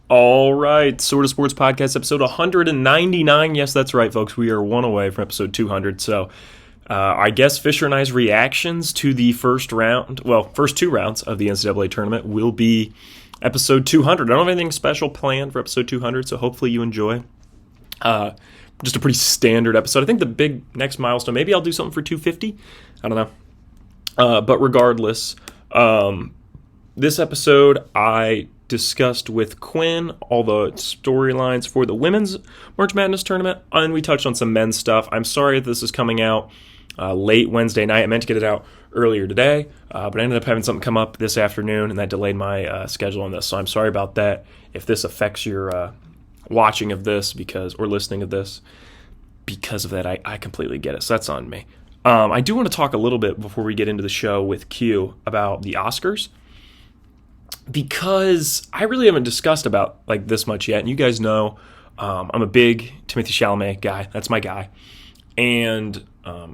All right, Sort of Sports Podcast, episode 199. Yes, that's right, folks. We are one away from episode 200. So, I guess Fisher and I's reactions to the first two rounds of the NCAA tournament will be episode 200. I don't have anything special planned for episode 200, so hopefully you enjoy. Just a pretty standard episode. I think the big next milestone, maybe I'll do something for 250. I don't know. But regardless, this episode I discussed with Quinn all the storylines for the women's March Madness tournament, and we touched on some men's stuff. I'm sorry that this is coming out late Wednesday night. I meant to get it out earlier today, but I ended up having something come up this afternoon, and that delayed my schedule on this. So I'm sorry about that. If this affects your watching of this or listening of this, because of that, I completely get it. So that's on me. I do want to talk a little bit before we get into the show with Q about the Oscars, because I really haven't discussed about like this much yet. And you guys know I'm a big Timothée Chalamet guy. That's my guy. And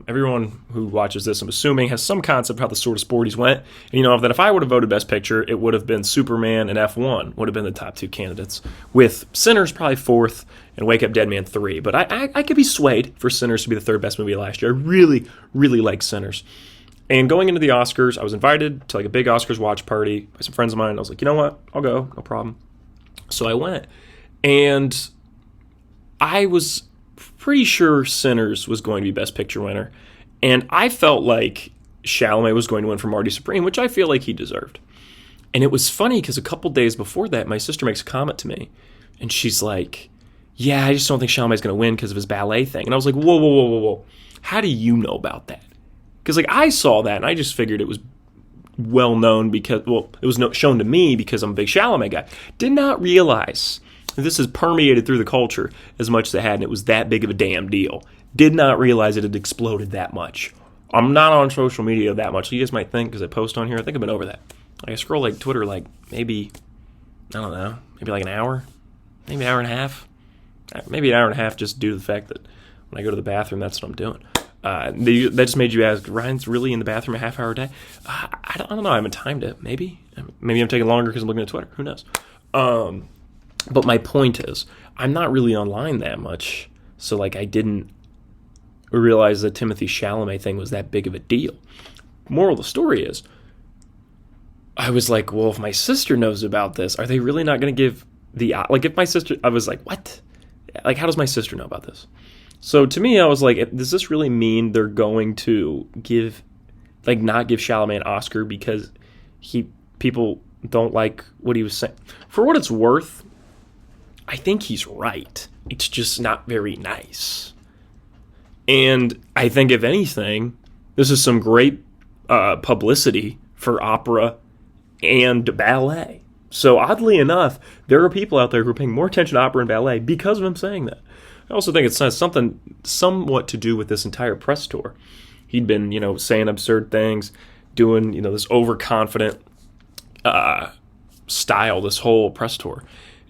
everyone who watches this, I'm assuming, has some concept of how the Sort of Sporties went. And you know that if I would have voted Best Picture, it would have been Superman and F1 would have been the top two candidates, with Sinners probably fourth and Wake Up Dead Man 3. But I could be swayed for Sinners to be the third best movie last year. I really, really like Sinners. And going into the Oscars, I was invited to like a big Oscars watch party by some friends of mine. I was like, you know what? I'll go. No problem. So I went. And I was pretty sure Sinners was going to be Best Picture winner. And I felt like Chalamet was going to win for Marty Supreme, which I feel like he deserved. And it was funny because a couple days before that, my sister makes a comment to me. And she's like, yeah, I just don't think Chalamet's going to win because of his ballet thing. And I was like, whoa. How do you know about that? Because like I saw that and I just figured it was well known because, it was shown to me because I'm a big Chalamet guy. Did not realize this has permeated through the culture as much as it had, and it was that big of a damn deal. Did not realize it had exploded that much. I'm not on social media that much. So you guys might think, because I post on here, I think I've been over that. I scroll like Twitter like maybe, I don't know, maybe like an hour, maybe an hour and a half. Maybe an hour and a half just due to the fact that when I go to the bathroom, that's what I'm doing. That just made you ask, Ryan's really in the bathroom a half hour a day? I don't know. I haven't timed it. Maybe I'm taking longer because I'm looking at Twitter. Who knows? But my point is, I'm not really online that much. So like I didn't realize the Timothée Chalamet thing was that big of a deal. Moral of the story is, I was like, well, if my sister knows about this, are they really not going to give if my sister, I was like, what? Like, how does my sister know about this? So to me, I was like, does this really mean they're going to not give Chalamet an Oscar because people don't like what he was saying? For what it's worth, I think he's right. It's just not very nice. And I think, if anything, this is some great publicity for opera and ballet. So oddly enough, there are people out there who are paying more attention to opera and ballet because of him saying that. I also think it has something somewhat to do with this entire press tour. He'd been, saying absurd things, doing, this overconfident style this whole press tour.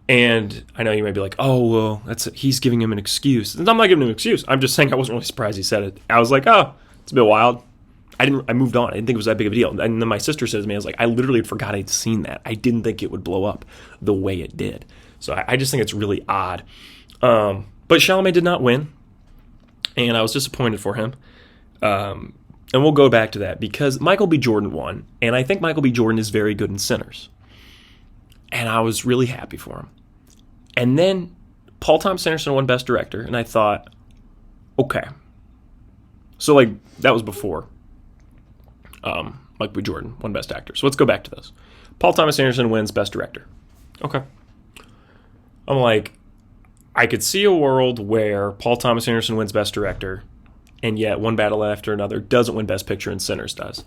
And I know you might be like, oh, well, he's giving him an excuse. And I'm not giving him an excuse. I'm just saying I wasn't really surprised he said it. I was like, oh, it's a bit wild. I moved on. I didn't think it was that big of a deal. And then my sister said to me, I was like, I literally forgot I'd seen that. I didn't think it would blow up the way it did. So I just think it's really odd. But Chalamet did not win, and I was disappointed for him. And we'll go back to that because Michael B. Jordan won, and I think Michael B. Jordan is very good in Sinners. And I was really happy for him. And then Paul Thomas Anderson won Best Director, and I thought, okay. So, that was before Michael B. Jordan won Best Actor. So let's go back to this. Paul Thomas Anderson wins Best Director. Okay. I'm like, I could see a world where Paul Thomas Anderson wins Best Director, and yet One Battle After Another doesn't win Best Picture and Sinners does.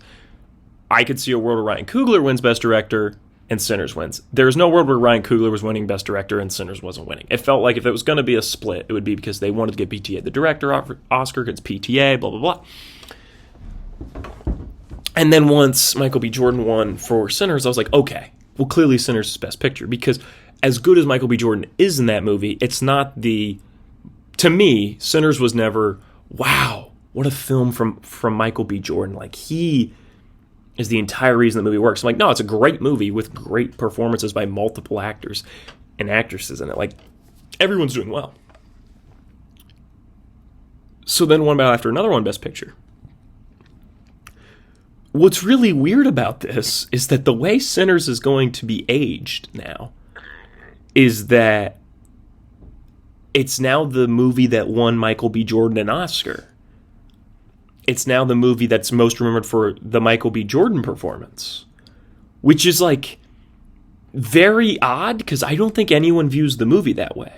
I could see a world where Ryan Coogler wins Best Director and Sinners wins. There's no world where Ryan Coogler was winning Best Director and Sinners wasn't winning. It felt like if it was going to be a split, it would be because they wanted to give PTA the director Oscar because PTA, blah, blah, blah. And then once Michael B. Jordan won for Sinners, I was like, okay, well, clearly Sinners is Best Picture, because as good as Michael B. Jordan is in that movie, it's not to me, Sinners was never, wow, what a film from Michael B. Jordan. Like, he is the entire reason the movie works. I'm like, no, it's a great movie with great performances by multiple actors. and actresses in it. Like, everyone's doing well. So then one battle after another one, Best Picture. What's really weird about this is that the way Sinners is going to be aged now is that it's now the movie that won Michael B. Jordan an Oscar. It's now the movie that's most remembered for the Michael B. Jordan performance, which is like very odd because I don't think anyone views the movie that way.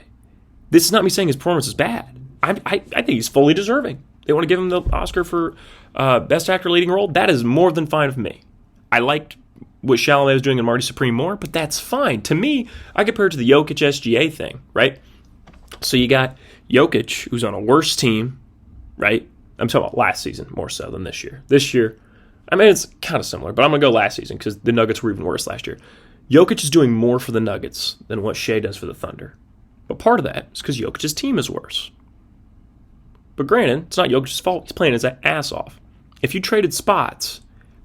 This is not me saying his performance is bad. I think he's fully deserving. They want to give him the Oscar for Best Actor Leading Role. That is more than fine with me. I liked what Chalamet was doing in Marty Supreme more, but that's fine. To me, I compare it to the Jokic SGA thing, right? So you got Jokic, who's on a worse team, right? I'm talking about last season more so than this year. This year, I mean, it's kind of similar, but I'm going to go last season because the Nuggets were even worse last year. Jokic is doing more for the Nuggets than what Shea does for the Thunder. But part of that is because Jokic's team is worse. But granted, it's not Jokic's fault. He's playing his ass off. If you traded spots,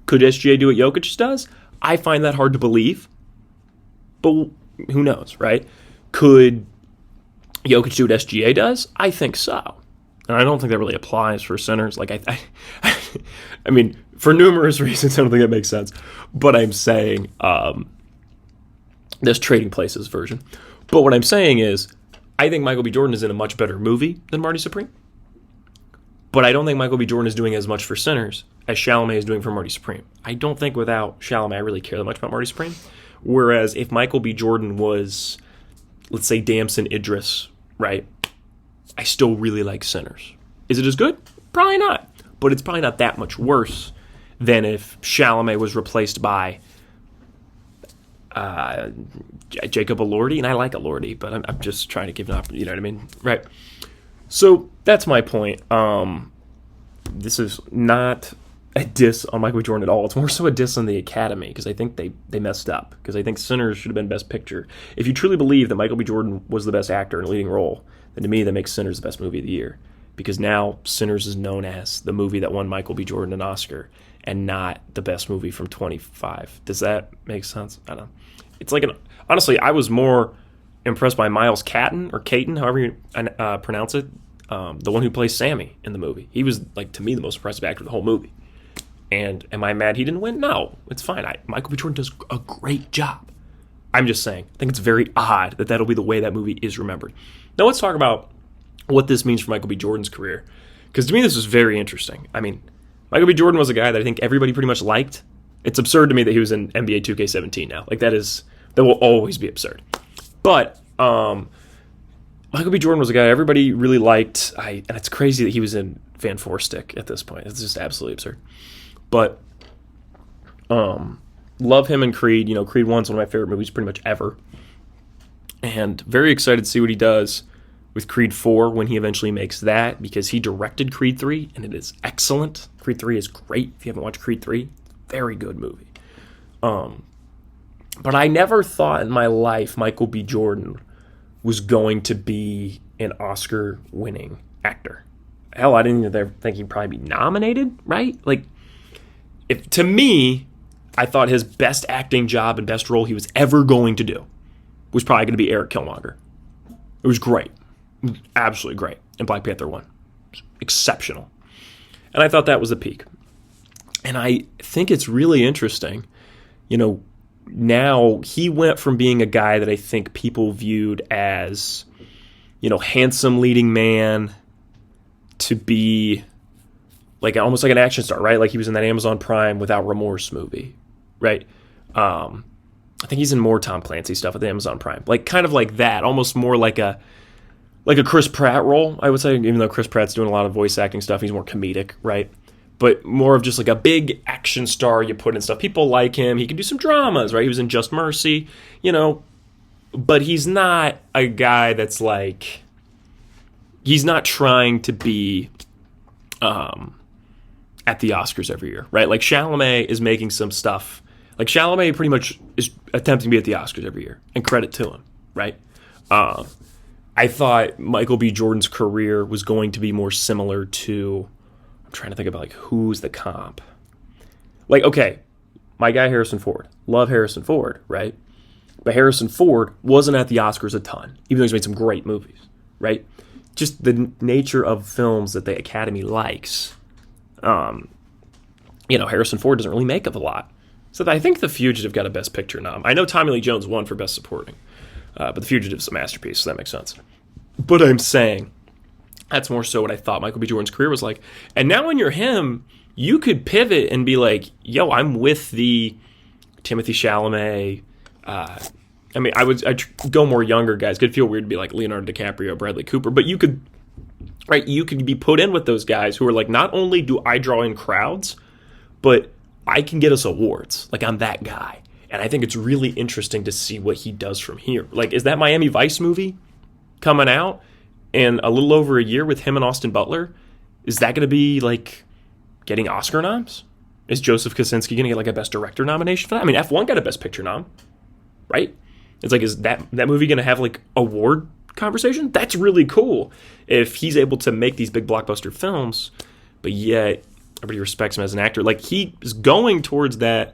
could SGA do what Jokic does? I find that hard to believe. But who knows, right? Could Jokic do what SGA does? I think so. And I don't think that really applies for centers. Like I mean, for numerous reasons, I don't think that makes sense. But I'm saying this trading places version. But what I'm saying is, I think Michael B. Jordan is in a much better movie than Marty Supreme. But I don't think Michael B. Jordan is doing as much for Sinners as Chalamet is doing for Marty Supreme. I don't think without Chalamet I really care that much about Marty Supreme. Whereas if Michael B. Jordan was, let's say, Damson Idris, right? I still really like Sinners. Is it as good? Probably not. But it's probably not that much worse than if Chalamet was replaced by Jacob Elordi. And I like Elordi, but I'm just trying to give an opportunity. You know what I mean? Right. So that's my point. This is not a diss on Michael B. Jordan at all. It's more so a diss on the Academy because I think they messed up. Because I think Sinners should have been Best Picture. If you truly believe that Michael B. Jordan was the best actor in a leading role, then to me that makes Sinners the best movie of the year. Because now Sinners is known as the movie that won Michael B. Jordan an Oscar and not the best movie from 25. Does that make sense? I don't know. It's like honestly, I was more impressed by Miles Caton, or Caton, however you pronounce it, the one who plays Sammy in the movie. He was, like, to me, the most impressive actor of the whole movie. And am I mad he didn't win? No, it's fine. Michael B. Jordan does a great job. I'm just saying, I think it's very odd that that'll be the way that movie is remembered. Now let's talk about what this means for Michael B. Jordan's career. Because to me, this is very interesting. I mean, Michael B. Jordan was a guy that I think everybody pretty much liked. It's absurd to me that he was in NBA 2K17 now. Like, that will always be absurd. But Michael B. Jordan was a guy everybody really liked. And it's crazy that he was in Van Forstick at this point. It's just absolutely absurd. But love him in Creed. You know, Creed 1's one of my favorite movies pretty much ever. And very excited to see what he does with Creed 4 when he eventually makes that, because he directed Creed 3, and it is excellent. Creed 3 is great. If you haven't watched Creed 3, very good movie. But I never thought in my life Michael B. Jordan was going to be an Oscar-winning actor. Hell, I didn't even think he'd probably be nominated, right? Like, to me, I thought his best acting job and best role he was ever going to do was probably going to be Eric Killmonger. It was great. It was absolutely great. And Black Panther 1. Exceptional. And I thought that was the peak. And I think it's really interesting, you know, now he went from being a guy that I think people viewed as, you know, handsome leading man to be like almost like an action star, right? Like he was in that Amazon Prime Without Remorse movie, right? I think he's in more Tom Clancy stuff at the Amazon Prime, like kind of like that, almost more like a Chris Pratt role, I would say. Even though Chris Pratt's doing a lot of voice acting stuff, he's more comedic, right? But more of just like a big action star you put in stuff. People like him. He can do some dramas, right? He was in Just Mercy, you know. But he's not a guy that's like, he's not trying to be at the Oscars every year, right? Like Chalamet is making some stuff. Like Chalamet pretty much is attempting to be at the Oscars every year, and credit to him, right? I thought Michael B. Jordan's career was going to be more similar to, I'm trying to think about like who's the comp. Like, okay, my guy Harrison Ford. Love Harrison Ford, right? But Harrison Ford wasn't at the Oscars a ton, even though he's made some great movies, right? Just the nature of films that the Academy likes. Harrison Ford doesn't really make up a lot. So I think The Fugitive got a Best Picture nom. I know Tommy Lee Jones won for Best Supporting, but The Fugitive's a masterpiece, so that makes sense. But I'm saying that's more so what I thought Michael B. Jordan's career was like. And now when you're him, you could pivot and be like, yo, I'm with the Timothée Chalamet. I'd go more younger guys. Could feel weird to be like Leonardo DiCaprio, Bradley Cooper, but you could be put in with those guys who are like, not only do I draw in crowds, but I can get us awards. Like, I'm that guy. And I think it's really interesting to see what he does from here. Like, is that Miami Vice movie coming out in a little over a year with him and Austin Butler? Is that going to be like getting Oscar noms? Is Joseph Kosinski going to get like a Best Director nomination for that? I mean, F1 got a Best Picture nom, right? It's like, is that movie going to have like award conversation? That's really cool if he's able to make these big blockbuster films, but yet everybody respects him as an actor. Like, he is going towards that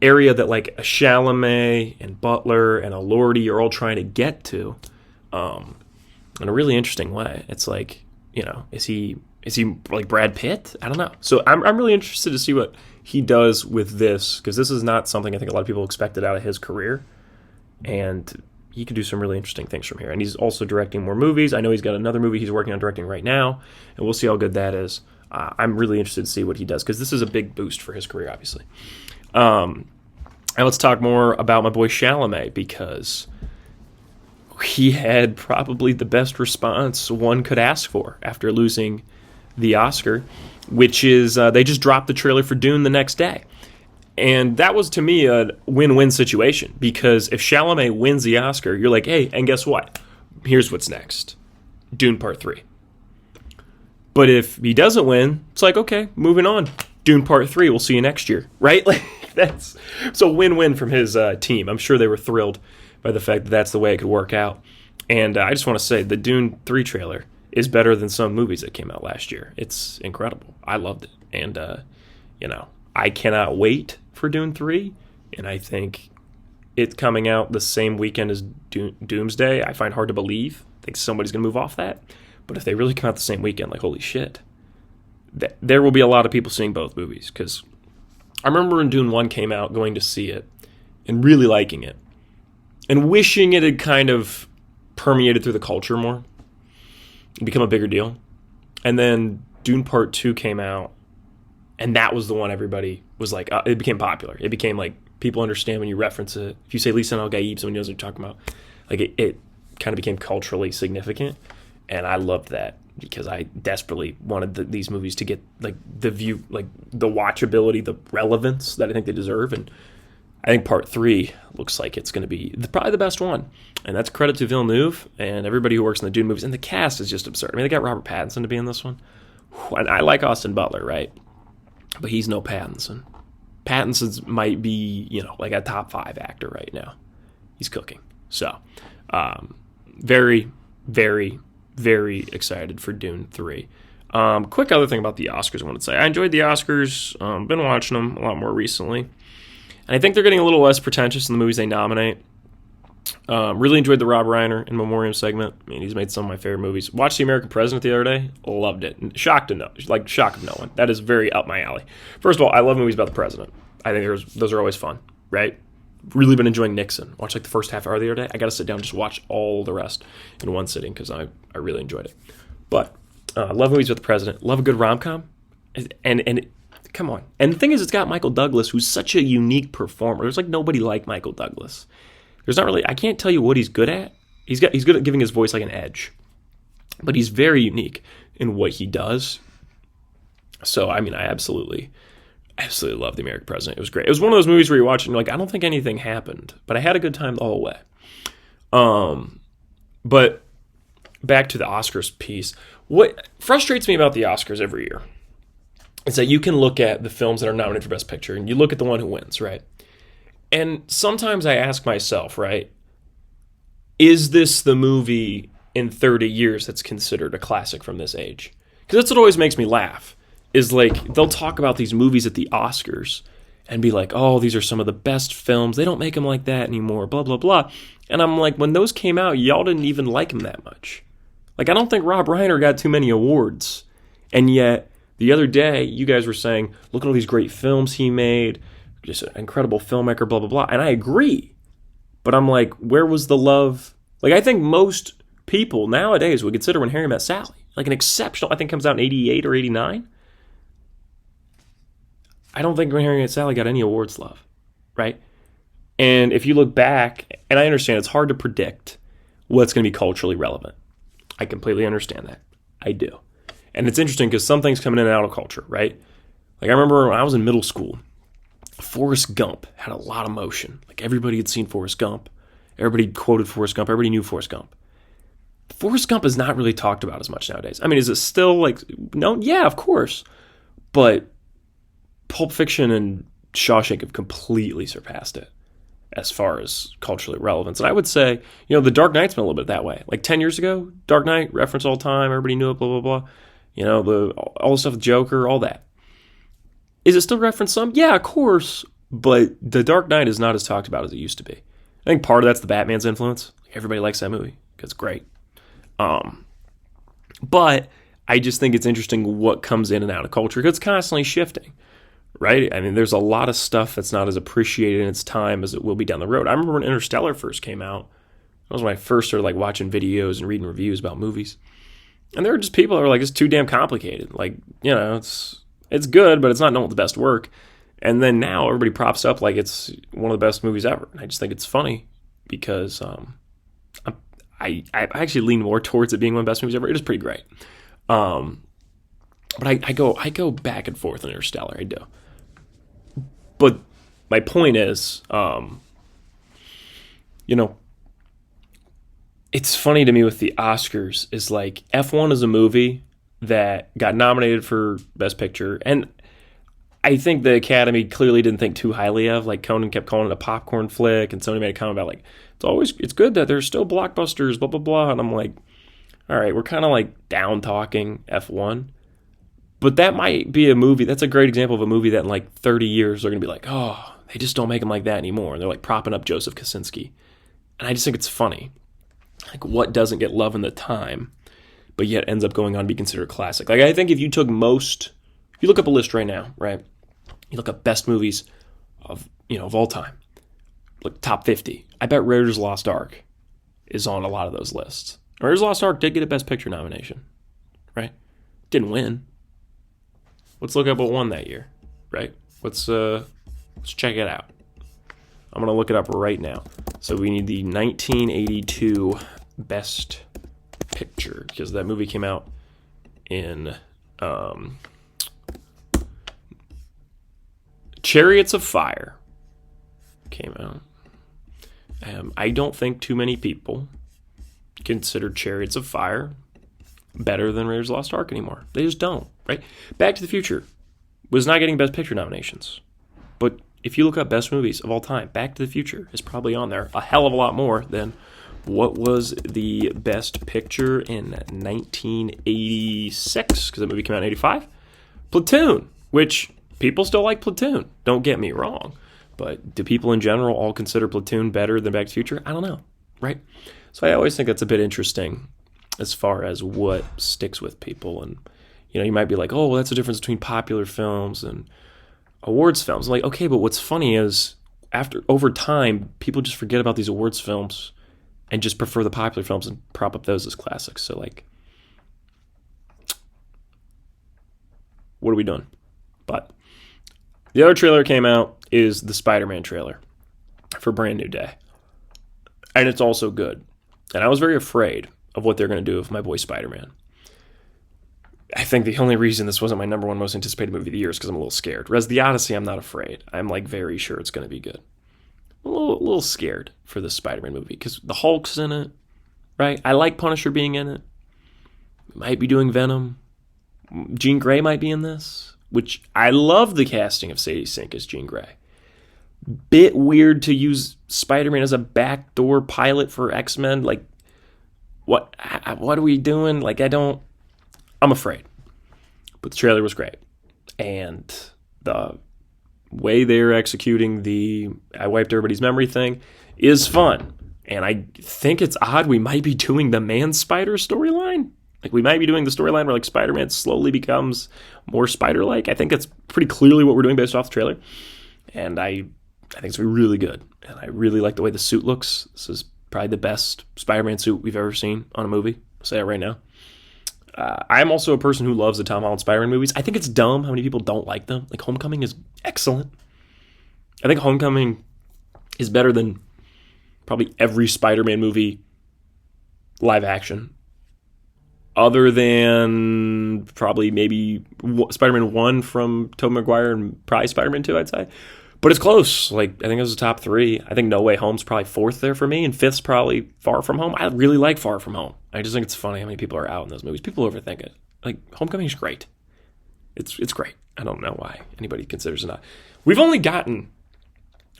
area that like a Chalamet and Butler and a Lordy are all trying to get to, in a really interesting way. It's like, is he like Brad Pitt? I don't know. So I'm really interested to see what he does with this, because this is not something I think a lot of people expected out of his career, and he could do some really interesting things from here. And he's also directing more movies. I know he's got another movie he's working on directing right now, and we'll see how good that is. I'm really interested to see what he does, because this is a big boost for his career, obviously. And let's talk more about my boy Chalamet, because he had probably the best response one could ask for after losing the Oscar, which is they just dropped the trailer for Dune the next day. And that was, to me, a win-win situation, because if Chalamet wins the Oscar, you're like, hey, and guess what? Here's what's next. Dune Part 3. But if he doesn't win, it's like, okay, moving on. Dune Part 3, we'll see you next year, right? Like, that's so win-win from his team. I'm sure they were thrilled by the fact that that's the way it could work out. And I just want to say, the Dune 3 trailer is better than some movies that came out last year. It's incredible. I loved it. And, I cannot wait for Dune 3, and I think it coming out the same weekend as Doomsday, I find hard to believe. I think somebody's going to move off that. But if they really come out the same weekend, like, holy shit, there will be a lot of people seeing both movies. Because I remember when Dune 1 came out, going to see it and really liking it and wishing it had kind of permeated through the culture more and become a bigger deal. And then Dune Part 2 came out, and that was the one everybody was like, it became popular. It became like, people understand when you reference it. If you say Lisan al-Gaib, someone knows what you're talking about. Like, it kind of became culturally significant. And I loved that, because I desperately wanted these movies to get like the view, like the watchability, the relevance that I think they deserve. And I think Part 3 looks like it's going to be probably the best one. And that's credit to Villeneuve and everybody who works in the Dune movies. And the cast is just absurd. I mean, they got Robert Pattinson to be in this one. And I like Austin Butler, right? But he's no Pattinson. Pattinson might be, like a top 5 actor right now. He's cooking. So, very, very, very excited for Dune 3. Quick other thing about the Oscars I wanted to say. I enjoyed the Oscars. Been watching them a lot more recently. And I think they're getting a little less pretentious in the movies they nominate. Really enjoyed the Rob Reiner in Memoriam segment. I mean, he's made some of my favorite movies. Watched The American President the other day. Loved it. Shock of no one. That is very up my alley. First of all, I love movies about the president. I think those are always fun, right? Really been enjoying Nixon. Watched like the first half hour the other day. I got to sit down and just watch all the rest in one sitting, because I really enjoyed it. But love movies with the president. Love a good rom-com. And come on. And the thing is, it's got Michael Douglas, who's such a unique performer. There's like nobody like Michael Douglas. There's not really, I can't tell you what he's good at. He's good at giving his voice like an edge. But he's very unique in what he does. So, I mean, I absolutely love The American President. It was great. It was one of those movies where you're watching, like, I don't think anything happened, but I had a good time the whole way. But back to the Oscars piece. What frustrates me about the Oscars every year is that you can look at the films that are nominated for Best Picture, and you look at the one who wins, right? And sometimes I ask myself, right, is this the movie in 30 years that's considered a classic from this age? Because that's what always makes me laugh, is like they'll talk about these movies at the Oscars, and be like, oh, these are some of the best films. They don't make them like that anymore, blah, blah, blah. And I'm like, when those came out, y'all didn't even like them that much. Like, I don't think Rob Reiner got too many awards. And yet, the other day, you guys were saying, look at all these great films he made, just an incredible filmmaker, blah, blah, blah. And I agree. But I'm like, where was the love? Like, I think most people nowadays would consider When Harry Met Sally like an exceptional, I think comes out in 88 or 89. I don't think When Harry Met Sally got any awards love, right? And if you look back, and I understand it's hard to predict what's going to be culturally relevant. I completely understand that. I do. And it's interesting because some things coming in and out of culture, right? Like I remember when I was in middle school, Forrest Gump had a lot of motion. Like everybody had seen Forrest Gump. Everybody quoted Forrest Gump. Everybody knew Forrest Gump. Forrest Gump is not really talked about as much nowadays. I mean, is it still like, no? Yeah, of course. But Pulp Fiction and Shawshank have completely surpassed it as far as culturally relevance. And I would say, The Dark Knight's been a little bit that way. Like 10 years ago, Dark Knight, reference all time, everybody knew it, blah, blah, blah. All the stuff with Joker, all that. Is it still referenced some? Yeah, of course. But The Dark Knight is not as talked about as it used to be. I think part of that's the Batman's influence. Everybody likes that movie because it's great. But I just think it's interesting what comes in and out of culture because it's constantly shifting, right? I mean, there's a lot of stuff that's not as appreciated in its time as it will be down the road. I remember when Interstellar first came out. That was when I first started watching videos and reading reviews about movies. And there were just people that were like, it's too damn complicated. Like, it's good, but it's not known the best work. And then now everybody props up like it's one of the best movies ever. And I just think it's funny because I actually lean more towards it being one of the best movies ever. It is pretty great. But I go back and forth on Interstellar. I do. But my point is, it's funny to me with the Oscars is like F1 is a movie that got nominated for Best Picture. And I think the Academy clearly didn't think too highly of. Like Conan kept calling it a popcorn flick, and somebody made a comment about like it's good that there's still blockbusters, blah blah blah. And I'm like, all right, we're kind of like down talking F1, but that might be a movie. That's a great example of a movie that in like 30 years they're gonna be like, oh, they just don't make them like that anymore. And they're like propping up Joseph Kosinski, and I just think it's funny, like what doesn't get love in the time, but yet ends up going on to be considered a classic. Like I think if you look up a list right now, right? You look up best movies of all time, like top 50. I bet Raiders of the Lost Ark is on a lot of those lists. Raiders of the Lost Ark did get a Best Picture nomination, right? Didn't win. Let's look up what won that year, right? Let's check it out. I'm gonna look it up right now. So we need the 1982 Best Picture because that movie came out in Chariots of Fire came out. I don't think too many people consider Chariots of Fire better than Raiders of the Lost Ark anymore. They just don't, right? Back to the Future was not getting Best Picture nominations. But if you look up best movies of all time, Back to the Future is probably on there a hell of a lot more than what was the Best Picture in 1986, because the movie came out in 85. Platoon, which people still like Platoon, don't get me wrong. But do people in general all consider Platoon better than Back to the Future? I don't know, right? So I always think that's a bit interesting as far as what sticks with people. And, you might be like, oh, well, that's the difference between popular films and awards films. Like, okay, but what's funny is over time, people just forget about these awards films and just prefer the popular films and prop up those as classics. So, like, what are we doing? But the other trailer came out is the Spider-Man trailer for Brand New Day. And it's also good. And I was very afraid of what they're going to do with my boy Spider-Man. I think the only reason this wasn't my number one most anticipated movie of the year is because I'm a little scared. Whereas The Odyssey, I'm not afraid. I'm like very sure it's going to be good. I'm a little scared for this Spider-Man movie because the Hulk's in it, right? I like Punisher being in it. Might be doing Venom. Jean Grey might be in this, which I love the casting of Sadie Sink as Jean Grey. Bit weird to use Spider-Man as a backdoor pilot for X-Men. Like, what are we doing? Like, I'm afraid. But the trailer was great. And way they're executing the I wiped everybody's memory thing is fun. And I think it's odd we might be doing the Man-Spider storyline. Like, we might be doing the storyline where, like, Spider-Man slowly becomes more spider-like. I think that's pretty clearly what we're doing based off the trailer. And I think it's really good. And I really like the way the suit looks. This is probably the best Spider-Man suit we've ever seen on a movie. I'll say it right now. I'm also a person who loves the Tom Holland Spider-Man movies. I think it's dumb how many people don't like them. Like, Homecoming is excellent. I think Homecoming is better than probably every Spider-Man movie live action. Other than probably maybe Spider-Man 1 from Tobey Maguire and probably Spider-Man 2, I'd say. But it's close. Like, I think it was the top 3. I think No Way Home's probably 4th there for me, and 5th's probably Far From Home. I really like Far From Home. I just think it's funny how many people are out in those movies. People overthink it. Like, Homecoming's great. It's great. I don't know why anybody considers it not. We've only gotten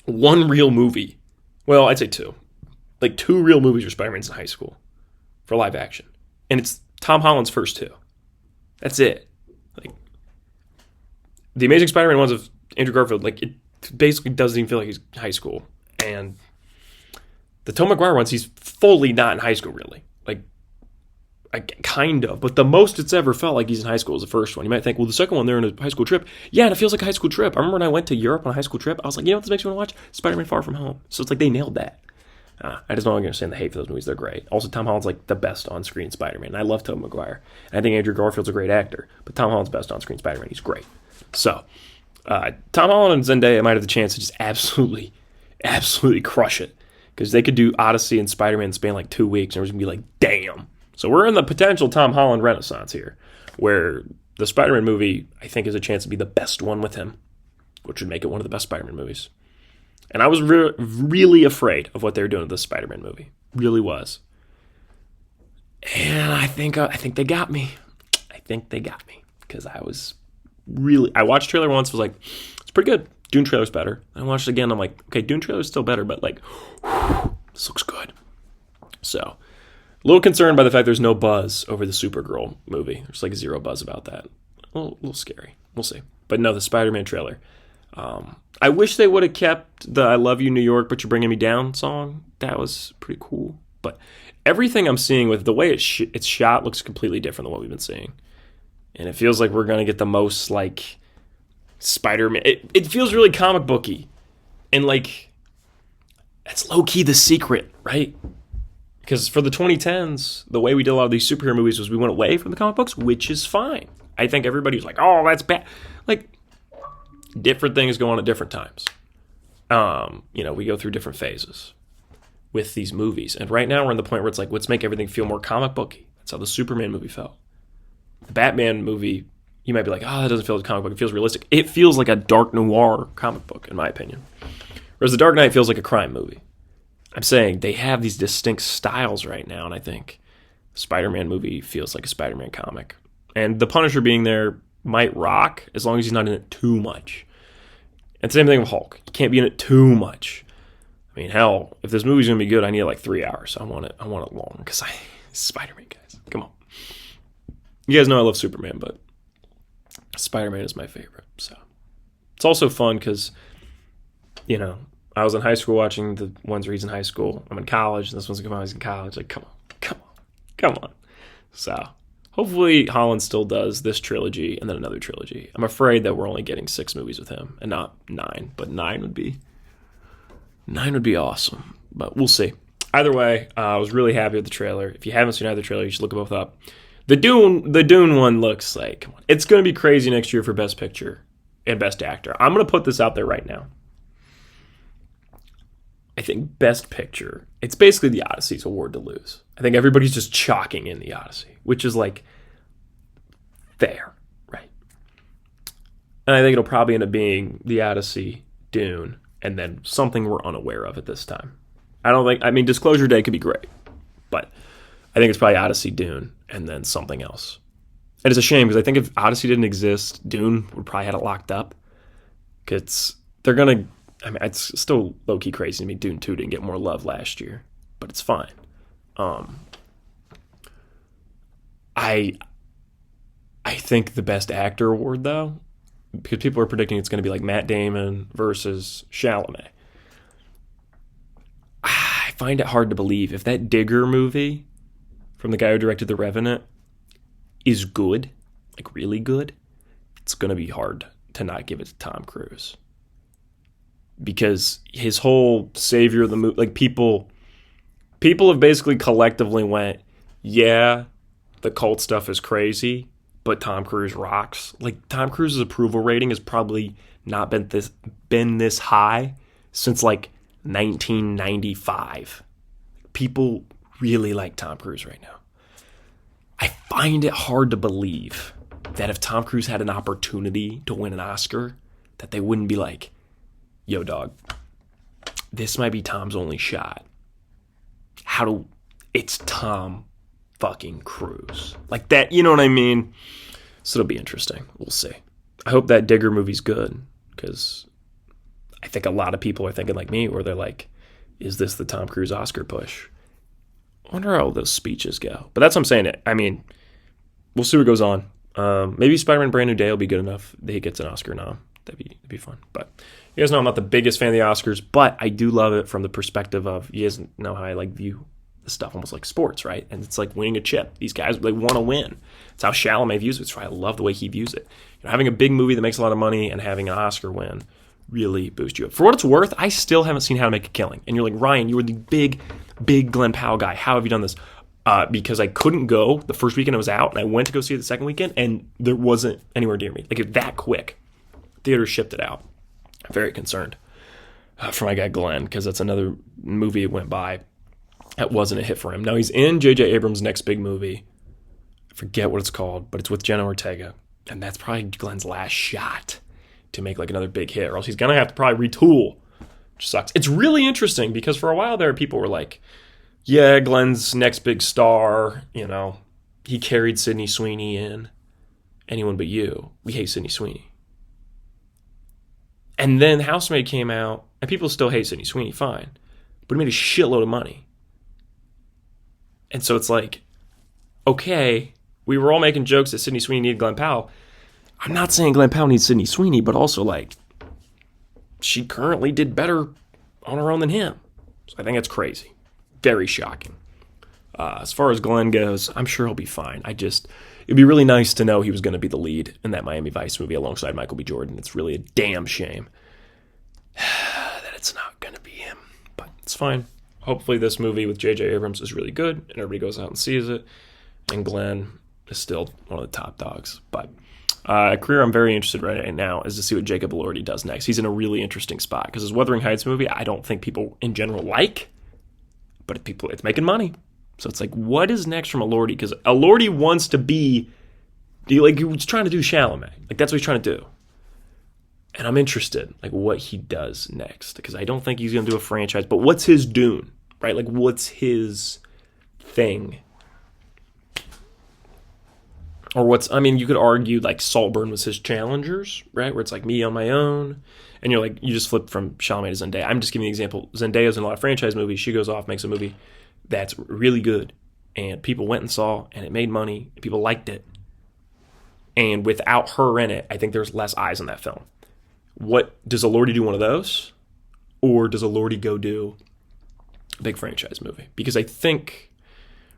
one real movie. Well, I'd say 2. Like, 2 real movies where Spider-Man's in high school for live action. And it's Tom Holland's first 2. That's it. Like, the Amazing Spider-Man ones of Andrew Garfield, like, it basically doesn't even feel like he's in high school. And the Tobey Maguire ones, he's fully not in high school, really. Like, kind of. But the most it's ever felt like he's in high school is the first one. You might think, well, the second one, they're on a high school trip. Yeah, and it feels like a high school trip. I remember when I went to Europe on a high school trip, I was like, you know what this makes me want to watch? Spider-Man Far From Home. So it's like they nailed that. I just don't understand the hate for those movies. They're great. Also, Tom Holland's like the best on-screen Spider-Man. And I love Tobey Maguire. And I think Andrew Garfield's a great actor. But Tom Holland's best on-screen Spider-Man. He's great. So, Tom Holland and Zendaya might have the chance to just absolutely crush it. Because they could do Odyssey and Spider-Man in the span like 2 weeks. And everyone's going to be like, damn. So we're in the potential Tom Holland renaissance here. Where the Spider-Man movie, I think, has a chance to be the best one with him. Which would make it one of the best Spider-Man movies. And I was really afraid of what they were doing with this Spider-Man movie. Really was. And I think they got me. I think they got me. Because I watched trailer once, was like, it's pretty good. Dune trailer's better. I watched it again, I'm like, okay, Dune trailer's still better, but like, this looks good. So, a little concerned by the fact there's no buzz over the Supergirl movie. There's like zero buzz about that. A little scary. We'll see. But no, the Spider-Man trailer. I wish they would have kept the I Love You, New York, but You're Bringing Me Down song. That was pretty cool. But everything I'm seeing with the way it's shot looks completely different than what we've been seeing. And it feels like we're going to get the most, like, Spider-Man. It feels really comic booky. And, like, that's low-key the secret, right? Because for the 2010s, the way we did a lot of these superhero movies was we went away from the comic books, which is fine. I think everybody's like, oh, that's bad. Like, different things go on at different times. We go through different phases with these movies. And right now we're in the point where it's like, let's make everything feel more comic booky. That's how the Superman movie felt. The Batman movie, you might be like, oh, that doesn't feel like a comic book. It feels realistic. It feels like a dark noir comic book, in my opinion. Whereas The Dark Knight feels like a crime movie. I'm saying they have these distinct styles right now, and I think the Spider-Man movie feels like a Spider-Man comic. And the Punisher being there might rock as long as he's not in it too much. And same thing with Hulk. You can't be in it too much. I mean, hell, if this movie's going to be good, I need it like 3 hours. I want it long because Spider-Man, guys. Come on. You guys know I love Superman, but Spider-Man is my favorite. So it's also fun because, I was in high school watching the ones where he's in high school. I'm in college, and this one's when he's in college. Like, come on. So hopefully Holland still does this trilogy and then another trilogy. I'm afraid that we're only getting 6 movies with him and not 9, but 9 would be awesome. But we'll see. Either way, I was really happy with the trailer. If you haven't seen either trailer, you should look them both up. The Dune one looks like, come on, it's going to be crazy next year for Best Picture and Best Actor. I'm going to put this out there right now. I think Best Picture, it's basically the Odyssey's award to lose. I think everybody's just chalking in the Odyssey, which is like fair, right? And I think it'll probably end up being the Odyssey, Dune, and then something we're unaware of at this time. Disclosure Day could be great, but I think it's probably Odyssey, Dune, and then something else. And it's a shame because I think if Odyssey didn't exist, Dune would probably had it locked up. Because it's still low-key crazy to me Dune 2 didn't get more love last year, but it's fine. I think the Best Actor award, though, because people are predicting it's going to be like Matt Damon versus Chalamet. I find it hard to believe if that Digger movie from the guy who directed The Revenant is good, like really good, it's going to be hard to not give it to Tom Cruise. Because his whole savior of the movie, like people have basically collectively went, yeah, the cult stuff is crazy, but Tom Cruise rocks. Like Tom Cruise's approval rating has probably not been this high since like 1995. People really like Tom Cruise right now. I find it hard to believe that if Tom Cruise had an opportunity to win an Oscar, that they wouldn't be like, yo, dog, this might be Tom's only shot. It's Tom fucking Cruise. Like that, you know what I mean? So it'll be interesting. We'll see. I hope that Digger movie's good, because I think a lot of people are thinking like me, where they're like, is this the Tom Cruise Oscar push? I wonder how those speeches go. But that's what I'm saying. I mean, we'll see what goes on. Maybe Spider-Man Brand New Day will be good enough that he gets an Oscar nom. That'd be fun. But you guys know I'm not the biggest fan of the Oscars, but I do love it from the perspective of, you guys know how I like view the stuff almost like sports, right? And it's like winning a chip. These guys, they want to win. It's how Chalamet views it. It's why I love the way he views it. You know, having a big movie that makes a lot of money and having an Oscar win really boosts you up. For what it's worth, I still haven't seen How to Make a Killing. And you're like, Ryan, you were the big Glenn Powell guy. How have you done this? Because I couldn't go the first weekend it was out, and I went to go see it the second weekend, and there wasn't anywhere near me. Like, it that quick. Theater shipped it out. I'm very concerned for my guy Glenn, because that's another movie that went by that wasn't a hit for him. Now he's in J.J. Abrams' next big movie. I forget what it's called, but it's with Jenna Ortega, and that's probably Glenn's last shot to make like another big hit, or else he's gonna have to probably retool, which sucks. It's really interesting because for a while there, people were like, yeah, Glenn's next big star, you know, he carried Sydney Sweeney in Anyone But You. We hate Sydney Sweeney. And then Housemaid came out, and people still hate Sydney Sweeney, fine, but he made a shitload of money. And so it's like, okay, we were all making jokes that Sydney Sweeney needed Glenn Powell. I'm not saying Glenn Powell needs Sydney Sweeney, but also like, she currently did better on her own than him. So I think that's crazy. Very shocking. As far as Glenn goes, I'm sure he'll be fine. It'd be really nice to know he was going to be the lead in that Miami Vice movie alongside Michael B. Jordan. It's really a damn shame that it's not going to be him, but it's fine. Hopefully this movie with J.J. Abrams is really good, and everybody goes out and sees it, and Glenn is still one of the top dogs. But a career I'm very interested right now is to see what Jacob Elordi does next. He's in a really interesting spot, because his Wuthering Heights movie, I don't think people in general like, but it's making money. So it's like, what is next from Elordi? Because Elordi wants to be, like, he's trying to do Chalamet. Like, that's what he's trying to do. And I'm interested, like, what he does next. Because I don't think he's going to do a franchise. But what's his Dune, right? Like, what's his thing? Or you could argue, like, Saltburn was his Challengers, right? Where it's like, me on my own. And you're like, you just flip from Chalamet to Zendaya. I'm just giving you an example. Zendaya's in a lot of franchise movies. She goes off, makes a movie that's really good, and people went and saw, and it made money, and people liked it. And without her in it, I think there's less eyes on that film. What does Elordi do? One of those, or does Elordi go do a big franchise movie? Because I think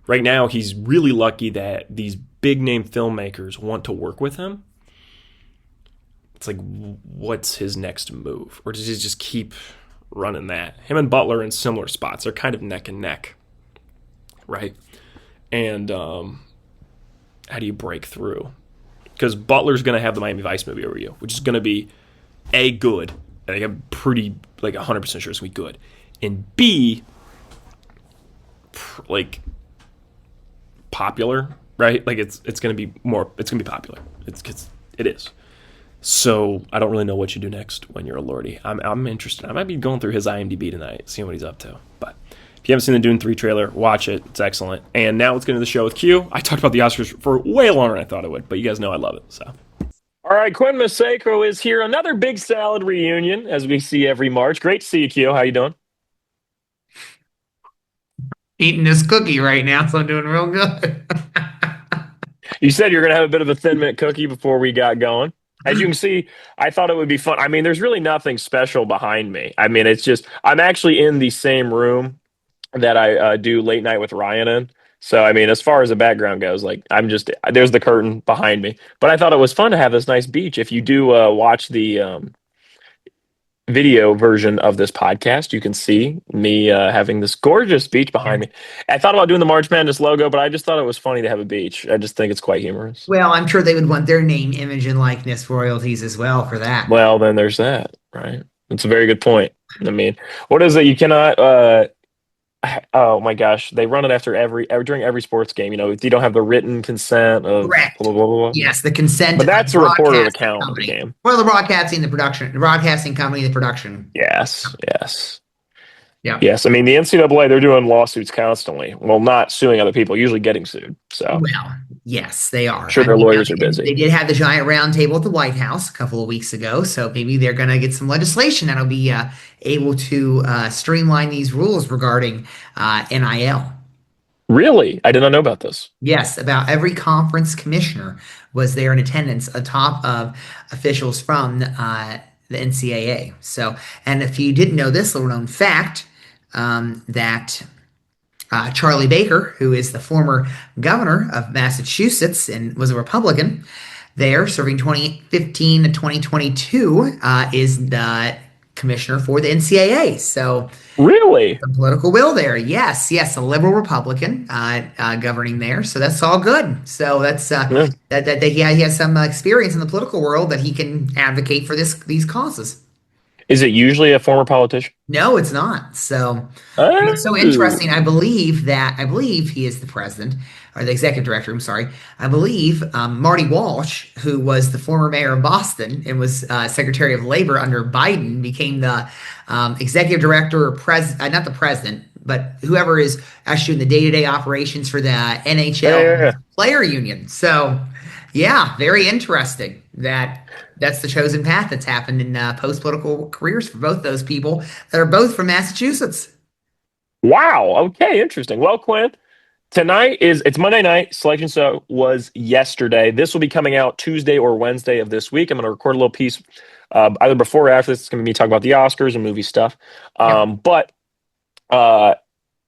right now he's really lucky that these big name filmmakers want to work with him. It's like, what's his next move, or does he just keep running that? Him and Butler in similar spots. They're kind of neck and neck. Right? And how do you break through? Because Butler's going to have the Miami Vice movie over you, which is going to be A, good. Like, I'm pretty, like, 100% sure it's going to be good. And B, like, popular, right? Like, it's going to be popular. It is. So I don't really know what you do next when you're Elordi. I'm interested. I might be going through his IMDb tonight, seeing what he's up to. But if you haven't seen the Dune 3 trailer, watch it. It's excellent. And now let's get into the show with Q. I talked about the Oscars for way longer than I thought I would, but you guys know I love it. So, all right, Quinn Maceyko is here. Another Big Salad reunion, as we see every March. Great to see you, Q. How you doing? Eating this cookie right now, so I'm doing real good. You said you're going to have a bit of a Thin Mint cookie before we got going. As you can see, I thought it would be fun. I mean, there's really nothing special behind me. I mean, it's just I'm actually in the same room that I do late night with Ryan in. So, I mean, as far as the background goes, like I'm just there's the curtain behind me. But I thought it was fun to have this nice beach. If you do watch the video version of this podcast, you can see me having this gorgeous beach behind me. I thought about doing the March Madness logo, but I just thought it was funny to have a beach. I just think it's quite humorous. Well, I'm sure they would want their name, image, and likeness royalties as well for that. Well, then there's that, right? That's a very good point. I mean, what is it? You cannot. Oh my gosh, they run it after during every sports game. You know, if you don't have the written consent of Correct. blah blah blah blah. Blah. Yes, the consent But of the that's a reporter broadcasting account of the company. game. Well, the broadcasting company, the production. Yes, yes, Yeah. yes. I mean, the NCAA, they're doing lawsuits constantly. Well, not suing other people, usually getting sued. So Well, yes, they are. sure I their mean, lawyers are and busy. they did have the giant round table at the White House a couple of weeks ago, so maybe they're going to get some legislation that'll be able to streamline these rules regarding NIL. Really? I did not know about this. Yes, about every conference commissioner was there in attendance, atop of officials from the NCAA. So, and if you didn't know this little known fact, that Charlie Baker, who is the former governor of Massachusetts and was a Republican there, serving 2015 to 2022, is the commissioner for the NCAA. So Really? the political will there. Yes, yes, a liberal Republican governing there. So that's all good. So that's Yeah. he has some experience in the political world that he can advocate for these causes. Is it usually a former politician? No, it's not. So it's so interesting. Oh, I believe he is the president or the executive director. I'm sorry. I believe Marty Walsh, who was the former mayor of Boston and was Secretary of Labor under Biden, became the executive director or not the president, but whoever is actually doing the day-to-day operations for the yeah, yeah, NHL yeah. player union. So, yeah, very interesting that's the chosen path that's happened in post-political careers for both those people that are both from Massachusetts. Wow. Okay, interesting. Well, Quinn, tonight it's Monday night. Selection show was yesterday. This will be coming out Tuesday or Wednesday of this week. I'm going to record a little piece either before or after this. It's going to be me talking about the Oscars and movie stuff. Yep. But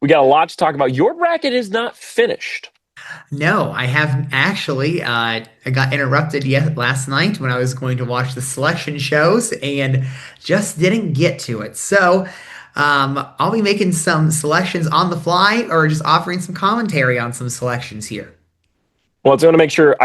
we got a lot to talk about. Your bracket is not finished. No, I haven't actually. I got interrupted last night when I was going to watch the selection shows and just didn't get to it. So I'll be making some selections on the fly or just offering some commentary on some selections here. Well, it's going to make sure.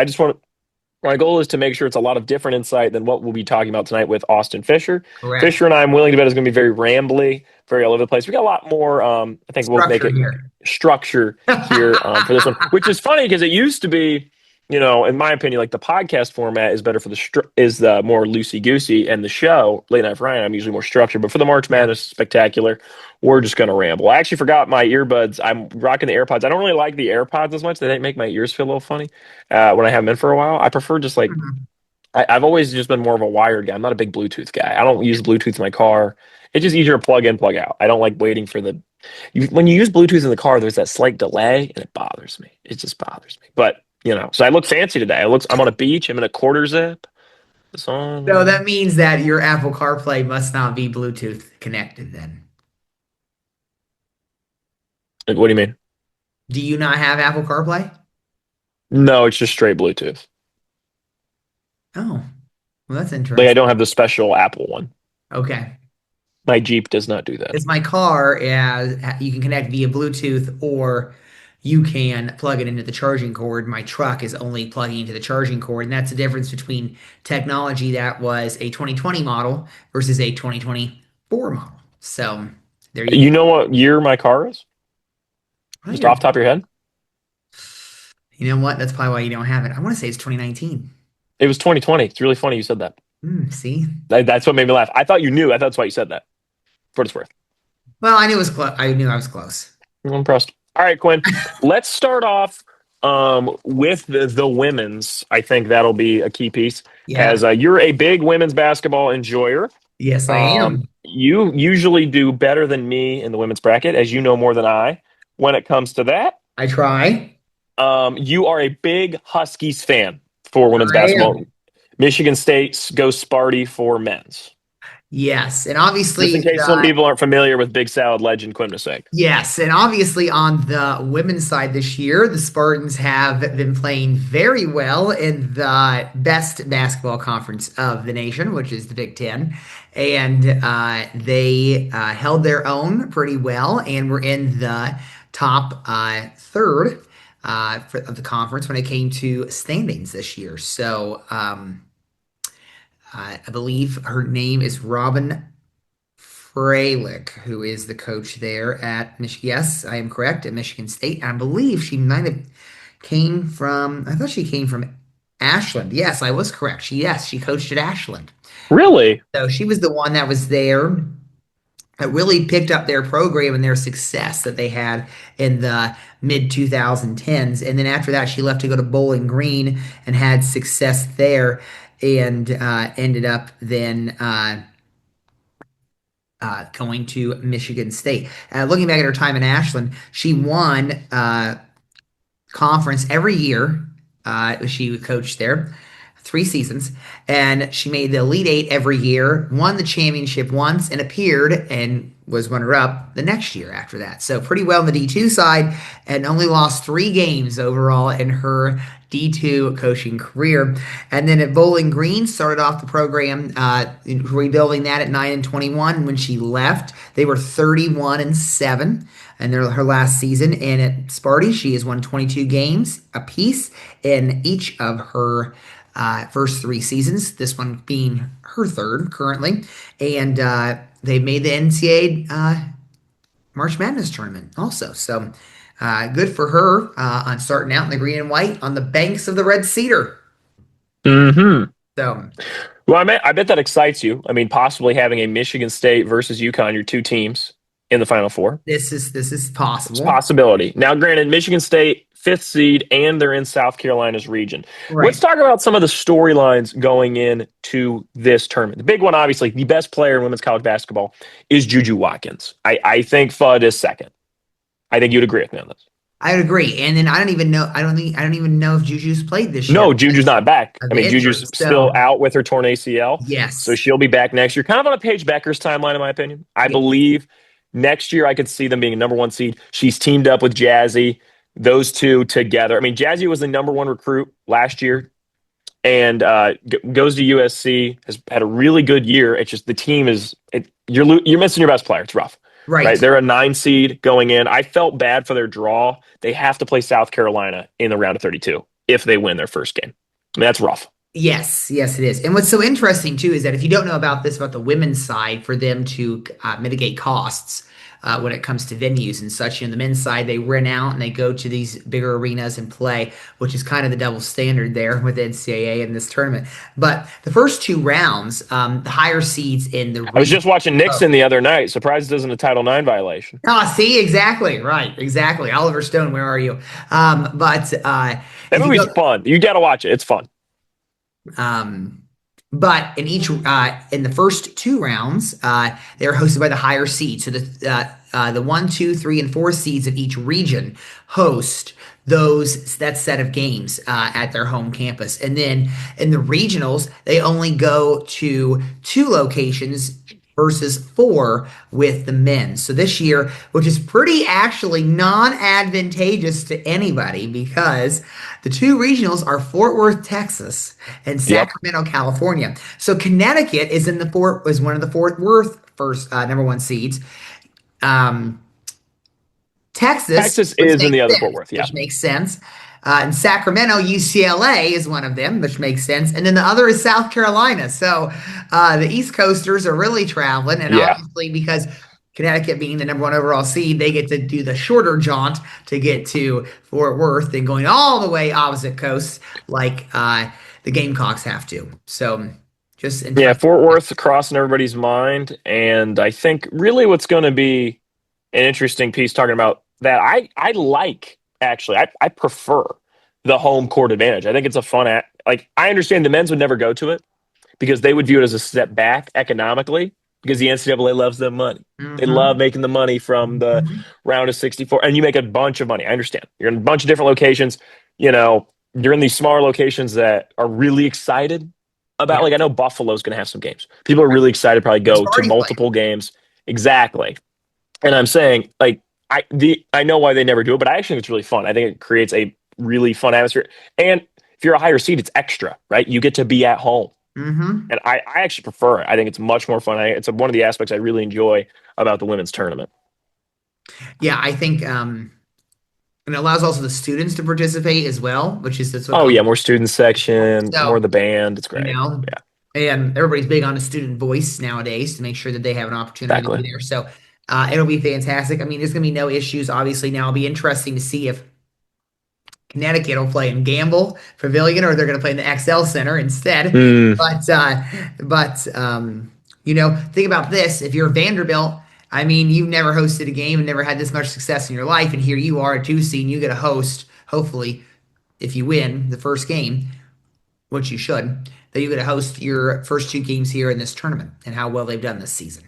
My goal is to make sure it's a lot of different insight than what we'll be talking about tonight with Austin Fisher. Correct. Fisher and I, I'm willing to bet, is going to be very rambly, very all over the place. We got a lot more. I think we'll make Structure it here. structure here for this one, which is funny because it used to be, in my opinion, like the podcast format is better for is the more loosey goosey, and the show Late Night with Ryan, I'm usually more structured. But for the March Yeah. Madness Spectacular, we're just going to ramble. I actually forgot my earbuds. I'm rocking the AirPods. I don't really like the AirPods as much. They make my ears feel a little funny when I have them in for a while. I prefer just like Mhm. I've always just been more of a wired guy. I'm not a big Bluetooth guy. I don't use Bluetooth in my car. It's just easier to plug in, plug out. I don't like waiting for when you use Bluetooth in the car, there's that slight delay and it bothers me. It just bothers me. But, so I look fancy today. I'm on a beach. I'm in a quarter zip. It's So on. that means that your Apple CarPlay must not be Bluetooth connected then. Like, what do you mean? Do you not have Apple CarPlay? No, it's just straight Bluetooth. Oh, well, that's Like I interesting. don't have the special Apple one. Okay. My Jeep does not do that. Because my car, you can connect via Bluetooth or you can plug it into the charging cord. My truck is only plugging into the charging cord. And that's the difference between technology that was a 2020 model versus a 2024 model. So there you go. You know what year my car is? Oh, Just off the top of your head? you know what? That's probably why you don't have it. I want to say it's 2019. It was 2020. It's really funny you said that. See? That's what made me laugh. I thought you knew. I thought that's why you said that. For what it's worth. Well, I knew it was close. I knew I was close. I'm impressed. All right, Quinn. Let's start off with the women's. I think that'll be a key piece, Yeah. as you're a big women's basketball enjoyer. Yes, I am. You usually do better than me in the women's bracket, as you know more than I when it comes to that. I try. You are a big Huskies fan for women's I basketball. am. Michigan State goes Sparty for men's. Yes, and Just in obviously case some people aren't familiar with Big Salad legend Quinn Maceyko. yes, and obviously on the women's side this year, the Spartans have been playing very well in the best basketball conference of the nation, which is the Big Ten. And they held their own pretty well and were in the top third of the conference when it came to standings this year. So I believe her name is Robin Freilich, who is the coach there at Michigan. Yes, I am correct, at Michigan State. I believe she might have came from, I thought she came from Ashland. Yes, I was correct. She coached at Ashland. Really? So she was the one that was there that really picked up their program and their success that they had in the mid 2010s. And then after that, she left to go to Bowling Green and had success there and ended up then going to Michigan State. Looking back at her time in Ashland, she won conference every year. She coached there 3 seasons, and she made the Elite Eight every year, won the championship once, and appeared and was runner-up the next year after that. So pretty well on the D2 side, and only lost 3 games overall in her D2 coaching career. And then at Bowling Green, started off the program, rebuilding that at 9-21. When she left, they were 31-7 and her last season. And at Sparty, she has won 22 games apiece in each of her first 3 seasons, this one being her third currently. And they made the NCAA March Madness tournament also. So good for her on starting out in the green and white on the banks of the Red Cedar. Mm-hmm. So Well, I bet that excites you. I mean, possibly having a Michigan State versus UConn, your two teams in the Final Four. this is It's a possible. possibility. Now, granted, Michigan State, fifth seed, and they're in South Carolina's region. Let's Right. talk about some of the storylines going into this tournament. The big one, obviously, the best player in women's college basketball is Juju Watkins. I think Fudd is second. I think you'd agree with me on this. I would agree. And then I don't even know. I don't even know if Juju's played this year No, Juju's because not back. of I the mean, injury. Juju's still So out with her torn ACL, so yes, she'll be back next year. Kind of on a Paige Becker's timeline, in my opinion. I yeah, believe next year I could see them being a number one seed. She's teamed up with Jazzy, those two together. I mean, Jazzy was the number one recruit last year and goes to USC, has had a really good year. It's just the team you're missing your best player. It's rough. Right, right. they're a 9 seed going in. I felt bad for their draw. They have to play South Carolina in the round of 32 if they win their first game. I mean, that's rough. Yes, yes, it is. And what's so interesting too is that if you don't know about this, about the women's side, for them to mitigate costs when it comes to venues and such, on the men's side, they rent out and they go to these bigger arenas and play, which is kind of the double standard there with NCAA in this tournament. But the first 2 rounds, the higher seeds in the I was region. just watching Nixon the other night. Surprised it isn't a Title IX violation. Ah, see, exactly, right, exactly. Oliver Stone, where are you? But That if you movie's go, fun. You got to watch it. It's fun. Um, but in the first 2 rounds, they're hosted by the higher seeds. So the 1, 2, 3, and 4 seeds of each region host that set of games at their home campus. And then in the regionals, they only go to 2 locations versus 4 with the men. So this year, which is pretty actually non-advantageous to anybody because the 2 regionals are Fort Worth, Texas and Yep. Sacramento, California. So Connecticut is one of the Fort Worth first number 1 seeds. Um, Texas, Texas is in the other Fort Worth. Yeah. which makes sense. And Sacramento, UCLA is one of them, which makes sense. And then the other is South Carolina. So the East Coasters are really traveling. And Yeah. obviously, because Connecticut being the number 1 overall seed, they get to do the shorter jaunt to get to Fort Worth and going all the way opposite coast like the Gamecocks have to. So just Yeah. interesting. Fort Worth crossing everybody's mind. And I think really what's going to be an interesting piece talking about that I like actually. I prefer the home court advantage. I think it's a fun like I understand the men's would never go to it because they would view it as a step back economically because the NCAA loves them money. They love Mhm. making the money from the Mhm. round of 64 and you make a bunch of money. I understand. You're in a bunch of different locations, you're in these smaller locations that are really excited about Yeah, like I know Buffalo's going to have some games. People are really excited to probably it's go to party place. multiple games. Exactly. And I'm saying like I know why they never do it, but I actually think it's really fun. I think it creates a really fun atmosphere. And if you're a higher seed, it's extra, right? You get to be at home. Hmm. And I actually prefer it. I think it's much more fun. It's one of the aspects I really enjoy about the women's tournament. Yeah, I think and it allows also the students to participate as well, which is that's what Oh college yeah, more student is for. section, more So, of the band. It's you great. know, Yeah, and everybody's big on a student voice nowadays to make sure that they have an opportunity to exactly. be there. So it'll be fantastic. I mean, there's going to be no issues. Obviously, now it'll be interesting to see if Connecticut will play in Gamble Pavilion or they're going to play in the XL Center instead. Mm. But think about this. If you're Vanderbilt, I mean, you've never hosted a game and never had this much success in your life, and here you are, a 2 seed, and you get a host, hopefully, if you win the first game, which you should, that you get to host your first two games here in this tournament and how well they've done this season.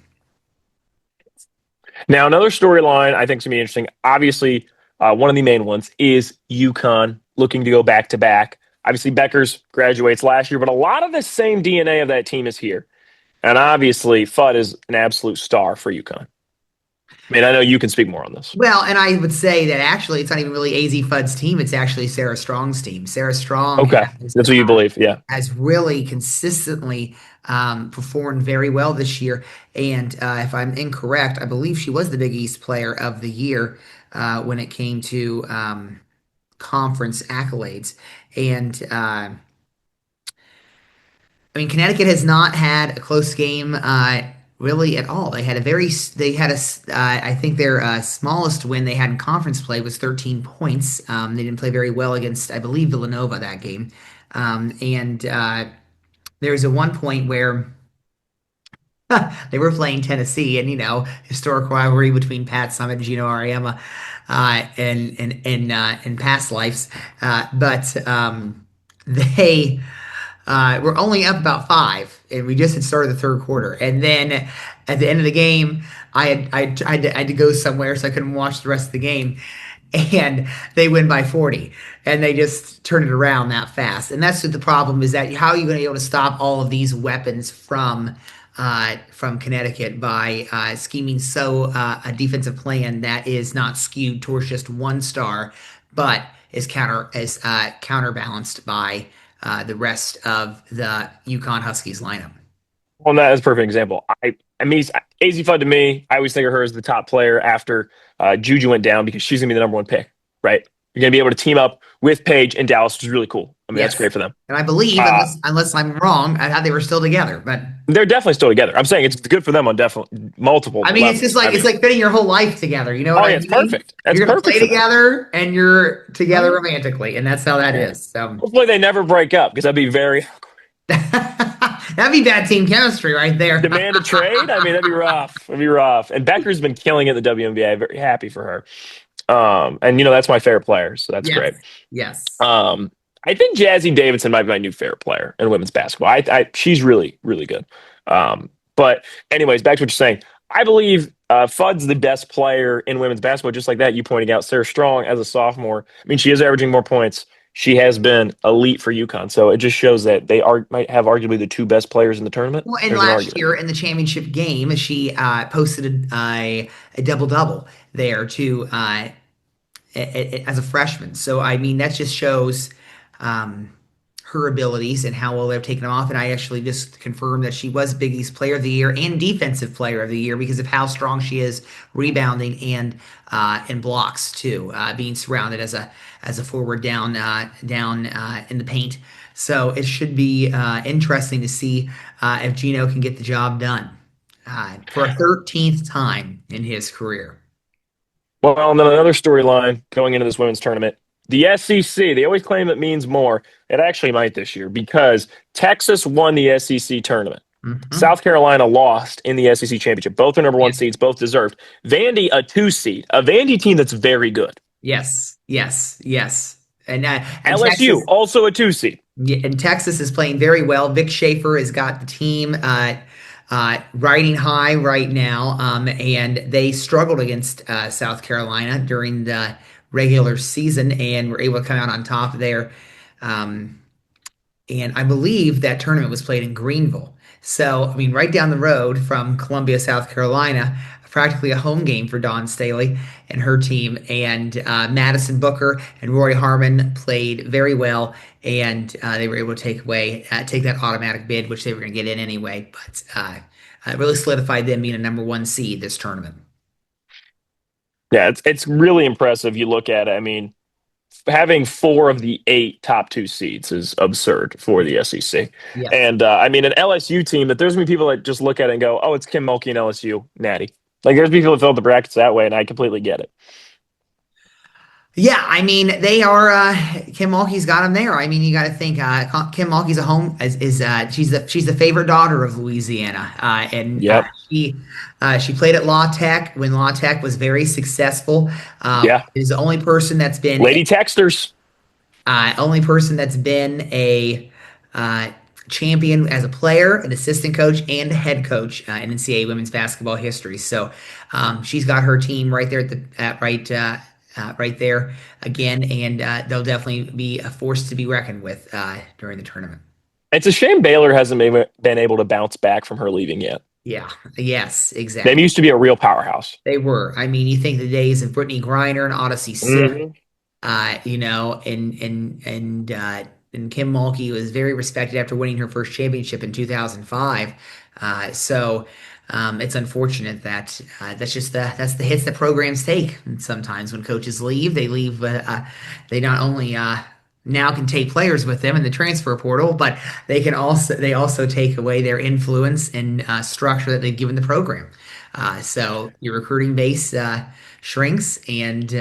Now, another storyline I think is going to be interesting. Obviously, one of the main ones is UConn looking to go back to back. Obviously, Beckers graduates last year, but a lot of the same DNA of that team is here. And obviously, Fudd is an absolute star for UConn. I mean, I know you can speak more on this. Well, and I would say that actually it's not even really AZ Fudd's team. It's actually Sarah Strong's team. Sarah Strong Okay. That's what you believe. Yeah. has really consistently performed very well this year. And if I'm incorrect, I believe she was the Big East Player of the Year when it came to conference accolades. And I mean, Connecticut has not had a close game really at all. They had I think their smallest win they had in conference play was 13 points. They didn't play very well against, I believe, Villanova that game. And there's a one point where they were playing Tennessee, and historic rivalry between Pat Summitt and Gino Auriemma in past lives. But they we're only up about five, and we just had started the third quarter. And then at the end of the game, I had to go somewhere, so I couldn't watch the rest of the game. And they win by 40, and they just turn it around that fast. And that's what the problem is, that how are you going to be able to stop all of these weapons from Connecticut by scheming a defensive plan that is not skewed towards just one star, but is counterbalanced by the rest of the Yukon Huskies lineup. Well, that's a perfect example. I mean, AZ Fudd to me, I always think of her as the top player after Juju went down because she's going to be the number one pick, right? You're going to be able to team up with Paige and Dallas, which is really cool. I mean, that's Yes. great for them. And I believe, Uh, unless I'm wrong, I thought they were still together. But they're definitely still together. I'm saying it's good for them on definitely multiple I mean, it's just levels. like I it's mean, like fitting your whole life together. You know what oh I yeah, it's mean? perfect. That's You're gonna play perfect for them. together and you're together Uh, romantically, and that's how that yeah. is. So Hopefully they never break up because that'd be very that'd be bad team chemistry right there. demand a trade. I mean, that'd be rough. It'd be rough. And Becker's been killing it in the WNBA. I'm very happy for her. And that's my favorite player, so that's Yes. great. Yes. Um, I think Jazzy Davidson might be my new favorite player in women's basketball. She's really, really good. But anyways, back to what you're saying. I believe Fudd's the best player in women's basketball, just like that. You pointing out Sarah Strong as a sophomore. I mean, she is averaging more points. She has been elite for UConn, so it just shows that they might have arguably the two best players in the tournament. Well, and There's an last argument. year in the championship game, she posted a double double there too. As a freshman. So I mean, that just shows um, her abilities and how well they've taken them off. And I actually just confirmed that she was Big East Player of the Year and Defensive Player of the Year because of how strong she is rebounding and blocks too, being surrounded as a forward down in the paint. So it should be interesting to see if Gino can get the job done for a 13th time in his career. Well, and then another storyline going into this women's tournament. The SEC, they always claim it means more. It actually might this year because Texas won the SEC tournament. Mhm. South Carolina lost in the SEC championship. Both are number one Yeah. seeds, both deserved. Vandy, a two seed, a Vandy team that's very good. Yes, yes, yes. And LSU, Texas, also a two seed. yeah, and Texas is playing very well. Vic Schaefer has got the team riding high right now, and they struggled against South Carolina during the regular season, and were able to come out on top there. Um, and I believe that tournament was played in Greenville. So, I mean, right down the road from Columbia, South Carolina, practically a home game for Dawn Staley and her team. And Madison Booker and Rory Harmon played very well, and they were able to take that automatic bid, which they were going to get in anyway. But it really solidified them being a number one seed this tournament. Yeah, it's really impressive. You look at it. I mean, having four of the eight top two seeds is absurd for the SEC. Yes. And I mean, an LSU team that there's gonna be people that just look at it and go, "Oh, it's Kim Mulkey and LSU, natty." Like there's people that fill the brackets that way, and I completely get it. Yeah, I mean they are. Kim Mulkey's got them there. I mean, you got to think Kim Mulkey's a home is she's the favorite daughter of Louisiana, and Yep. she played at La Tech when La Tech was very successful. Yeah. Is the Lady Texters. only person that's been a uh, champion as a player, an assistant coach, and a head coach in NCAA women's basketball history. So she's got her team right there right there again, and they'll definitely be a force to be reckoned with during the tournament. It's a shame Baylor hasn't been able to bounce back from her leaving yet. Yeah. Yes. They Exactly. used to be a real powerhouse. They were. I mean, you think the days of Brittany Griner and Odyssey Sip, Hmm. and Kim Mulkey was very respected after winning her first championship in 2005. So it's unfortunate that that's the hits that programs take. And sometimes when coaches leave, they leave. They not only now can take players with them in the transfer portal, but they also take away their influence and structure that they've given the program. So your recruiting base shrinks, and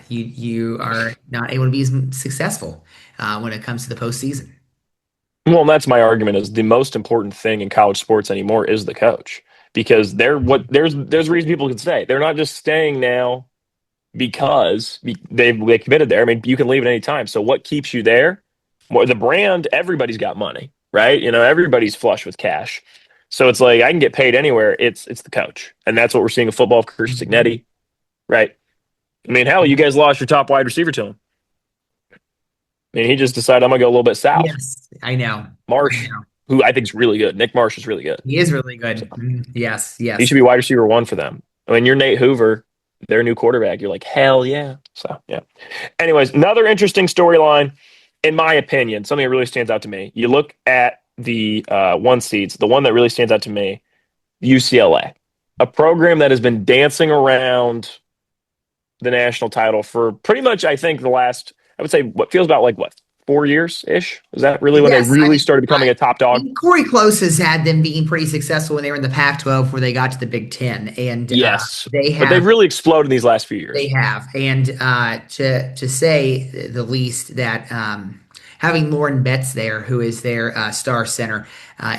you are not able to be as successful when it comes to the postseason. Well, that's my argument is the most important thing in college sports anymore is the coach because there's a reason people can stay. They're not just staying now because they committed there. I mean, you can leave at any time. So what keeps you there? More the brand. Everybody's got money, right? You know, everybody's flush with cash. So it's like I can get paid anywhere. It's the coach, and that's what we're seeing in football for Chris Mhm. Signetti, right? I mean, hell, you guys lost your top wide receiver to him. I mean, he just decided I'm gonna go a little bit south. Yes, I know. I Marsh, know. who I think is really good. Nick Marsh is really good. He is really So good. Mhm. Yes, he yes. should be wide receiver one for them. I mean, you're Nate Hoover, their new quarterback. You're like, hell yeah. So yeah. Anyways, another interesting storyline, in my opinion, something that really stands out to me. You look at the one seeds, the one that really stands out to me, UCLA, a program that has been dancing around the national title for pretty much, I think, the last, I would say, what feels about like what, 4 years ish? Is that really when they Yes, I really mean, started becoming a top dog? Corey Close has had them being pretty successful when they were in the Pac-12 before they got to the Big Ten, and Yes, they but they've have really exploded in these last few they years. have, and to say the least, that having Lauren Betts there, who is their star center,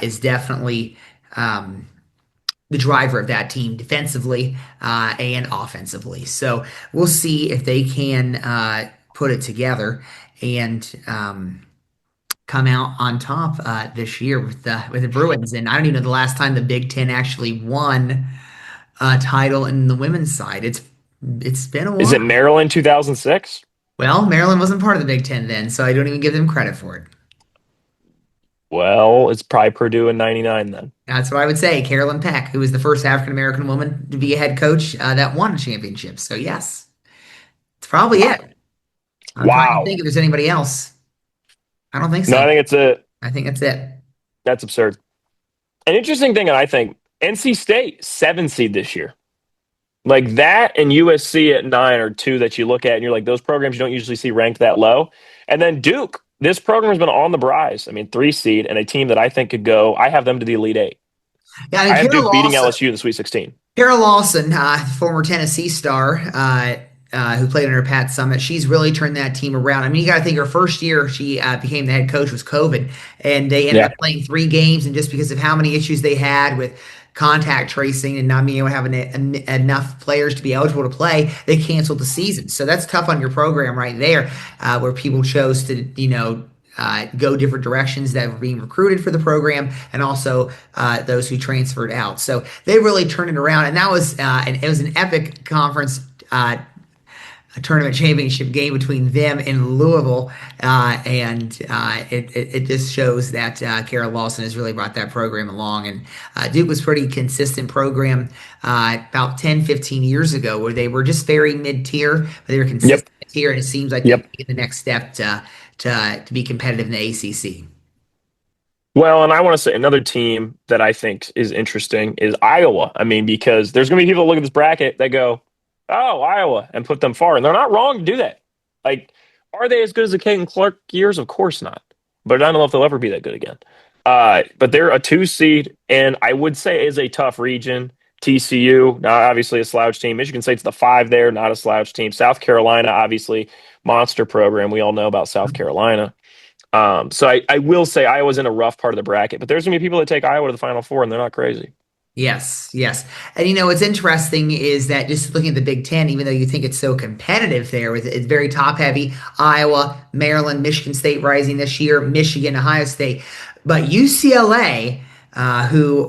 is definitely um, the driver of that team defensively and offensively. So we'll see if they can put it together and come out on top this year with the Bruins. And I don't even know the last time the Big Ten actually won a title in the women's side. It's been a Is while. it Maryland 2006? Well, Maryland wasn't part of the Big Ten then, so I don't even give them credit for it. Well, it's probably Purdue in '99 then. That's what I would say. Carolyn Peck, who was the first African American woman to be a head coach that won a championship. So yes, it's probably it. I'm trying to Wow. think if there's anybody else. I don't think No, I so. think I think that's it. that's absurd. An interesting thing, and I think NC State 7 seed this year. Like that and USC at 9 are two that you look at and you're like, those programs you don't usually see ranked that low. And then Duke, this program has been on the rise. I mean, 3 seed and a team that I think could go. I have them to the Elite Eight. Yeah, I mean, I have Duke beating LSU in the Sweet 16. Carol Lawson, former Tennessee star, who played under Pat Summitt, she's really turned that team around. I mean, you got to think her first year she became the head coach was COVID, and they ended Yeah. up playing 3 games, and just because of how many issues they had with contact tracing and not being able to have enough players to be eligible to play, they canceled the season. So that's tough on your program right there, where people chose to, go different directions that were being recruited for the program, and also those who transferred out. So they really turned it around, and that was and it was an epic conference tournament championship game between them and Louisville, and it just shows that Kara Lawson has really brought that program along. And Duke was pretty consistent program about 10, 15 years ago, where they were just very mid-tier, but they were Yep. consistent here, and it seems like they've Yep. taken the next step to be competitive in the ACC. Well, and I want to say another team that I think is interesting is Iowa. I mean, because there's going to be people that look at this bracket that go, "Oh, Iowa," and put them far, and they're not wrong to do that. Like, are they as good as the Caden Clark years? Of course not. But I don't know if they'll ever be that good again. But they're a 2 seed, and I would say is a tough region. TCU, not obviously a slouch team. Michigan State's the 5 there, not a slouch team. South Carolina, obviously, monster program. We all know about South Carolina. So I will say Iowa's in a rough part of the bracket, but there's gonna be people that take Iowa to the Final Four, and they're not crazy. Yes, yes. And what's interesting is that just looking at the Big Ten, even though you think it's so competitive there, with it's very top heavy, Iowa, Maryland, Michigan State rising this year, Michigan, Ohio State, but UCLA, who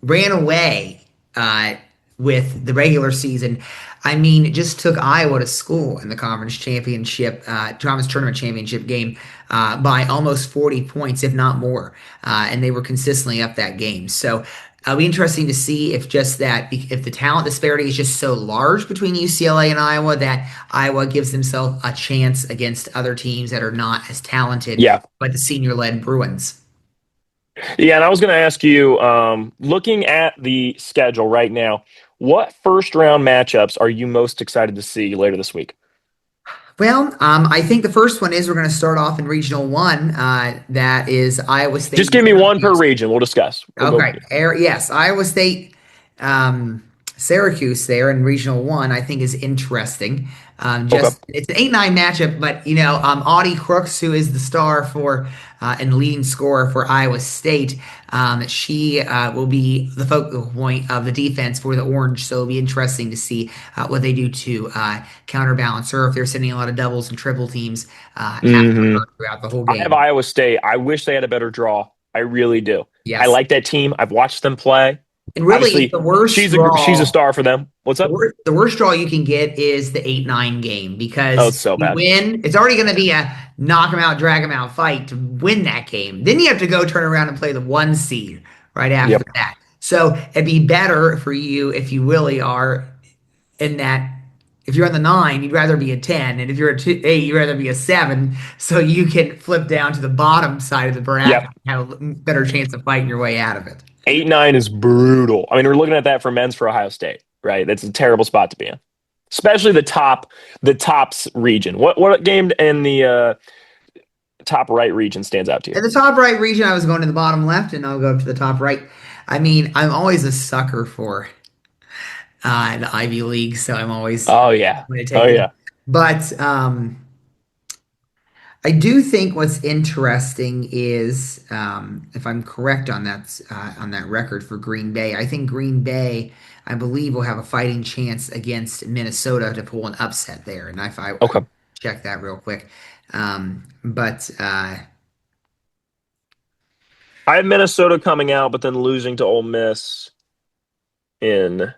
ran away uh, with the regular season. I mean, it just took Iowa to school in the conference tournament championship game by almost 40 points, if not more. And they were consistently up that game. So it'll be interesting to see if just that, if the talent disparity is just so large between UCLA and Iowa that Iowa gives themselves a chance against other teams that are not as talented, Yeah, but the senior-led Bruins. yeah. And I was gonna ask you, looking at the schedule right now, what first round matchups are you most excited to see later this week? Well, I think the first one is we're going to start off in Regional One. That is Iowa State Just and give me one per Syracuse. region. We'll discuss. We'll go. Okay. Yes, Iowa State, Syracuse there in Regional One, I think is interesting. Okay. Just it's an 8-9 matchup, but Audie Crooks, who is the star for and leading scorer for Iowa State, she will be the focal point of the defense for the Orange. So it'll be interesting to see what they do to counterbalance her if they're sending a lot of doubles and triple teams after Hmm. her throughout the whole I have game. Iowa State. I wish they had a better draw. I really do. I Yes. like that team. I've watched them play. And really, Obviously, she's a star for them. What's up? the worst draw you can get is the 8-9 game Oh, because it's so you bad. win. It's already going to be a knock 'em out, drag 'em out fight to win that game. Then you have to go turn around and play the 1 seed right after Yep. that. So it'd be better for you if you really are in that. If you're on the 9, you'd rather be a 10, and if you're a 8, you'd rather be a 7, so you can flip down to the bottom side of the bracket Yep. and have a better chance of fighting your way out of it. 8-9 is brutal. I mean, we're looking at that for men's for Ohio State, right? That's a terrible spot to be in, especially the tops region. What game in the top right region stands out to you? In the top right region, I was going to the bottom left, and I'll go up to the top right. I mean, I'm always a sucker for the Ivy League, so I'm always Oh yeah, going to oh take them. yeah. But I do think what's interesting is, if I'm correct on that record for Green Bay, I think Green Bay, I believe, will have a fighting chance against Minnesota to pull an upset there. And if I Okay. check that real quick, but I have Minnesota coming out, but then losing to Ole Miss in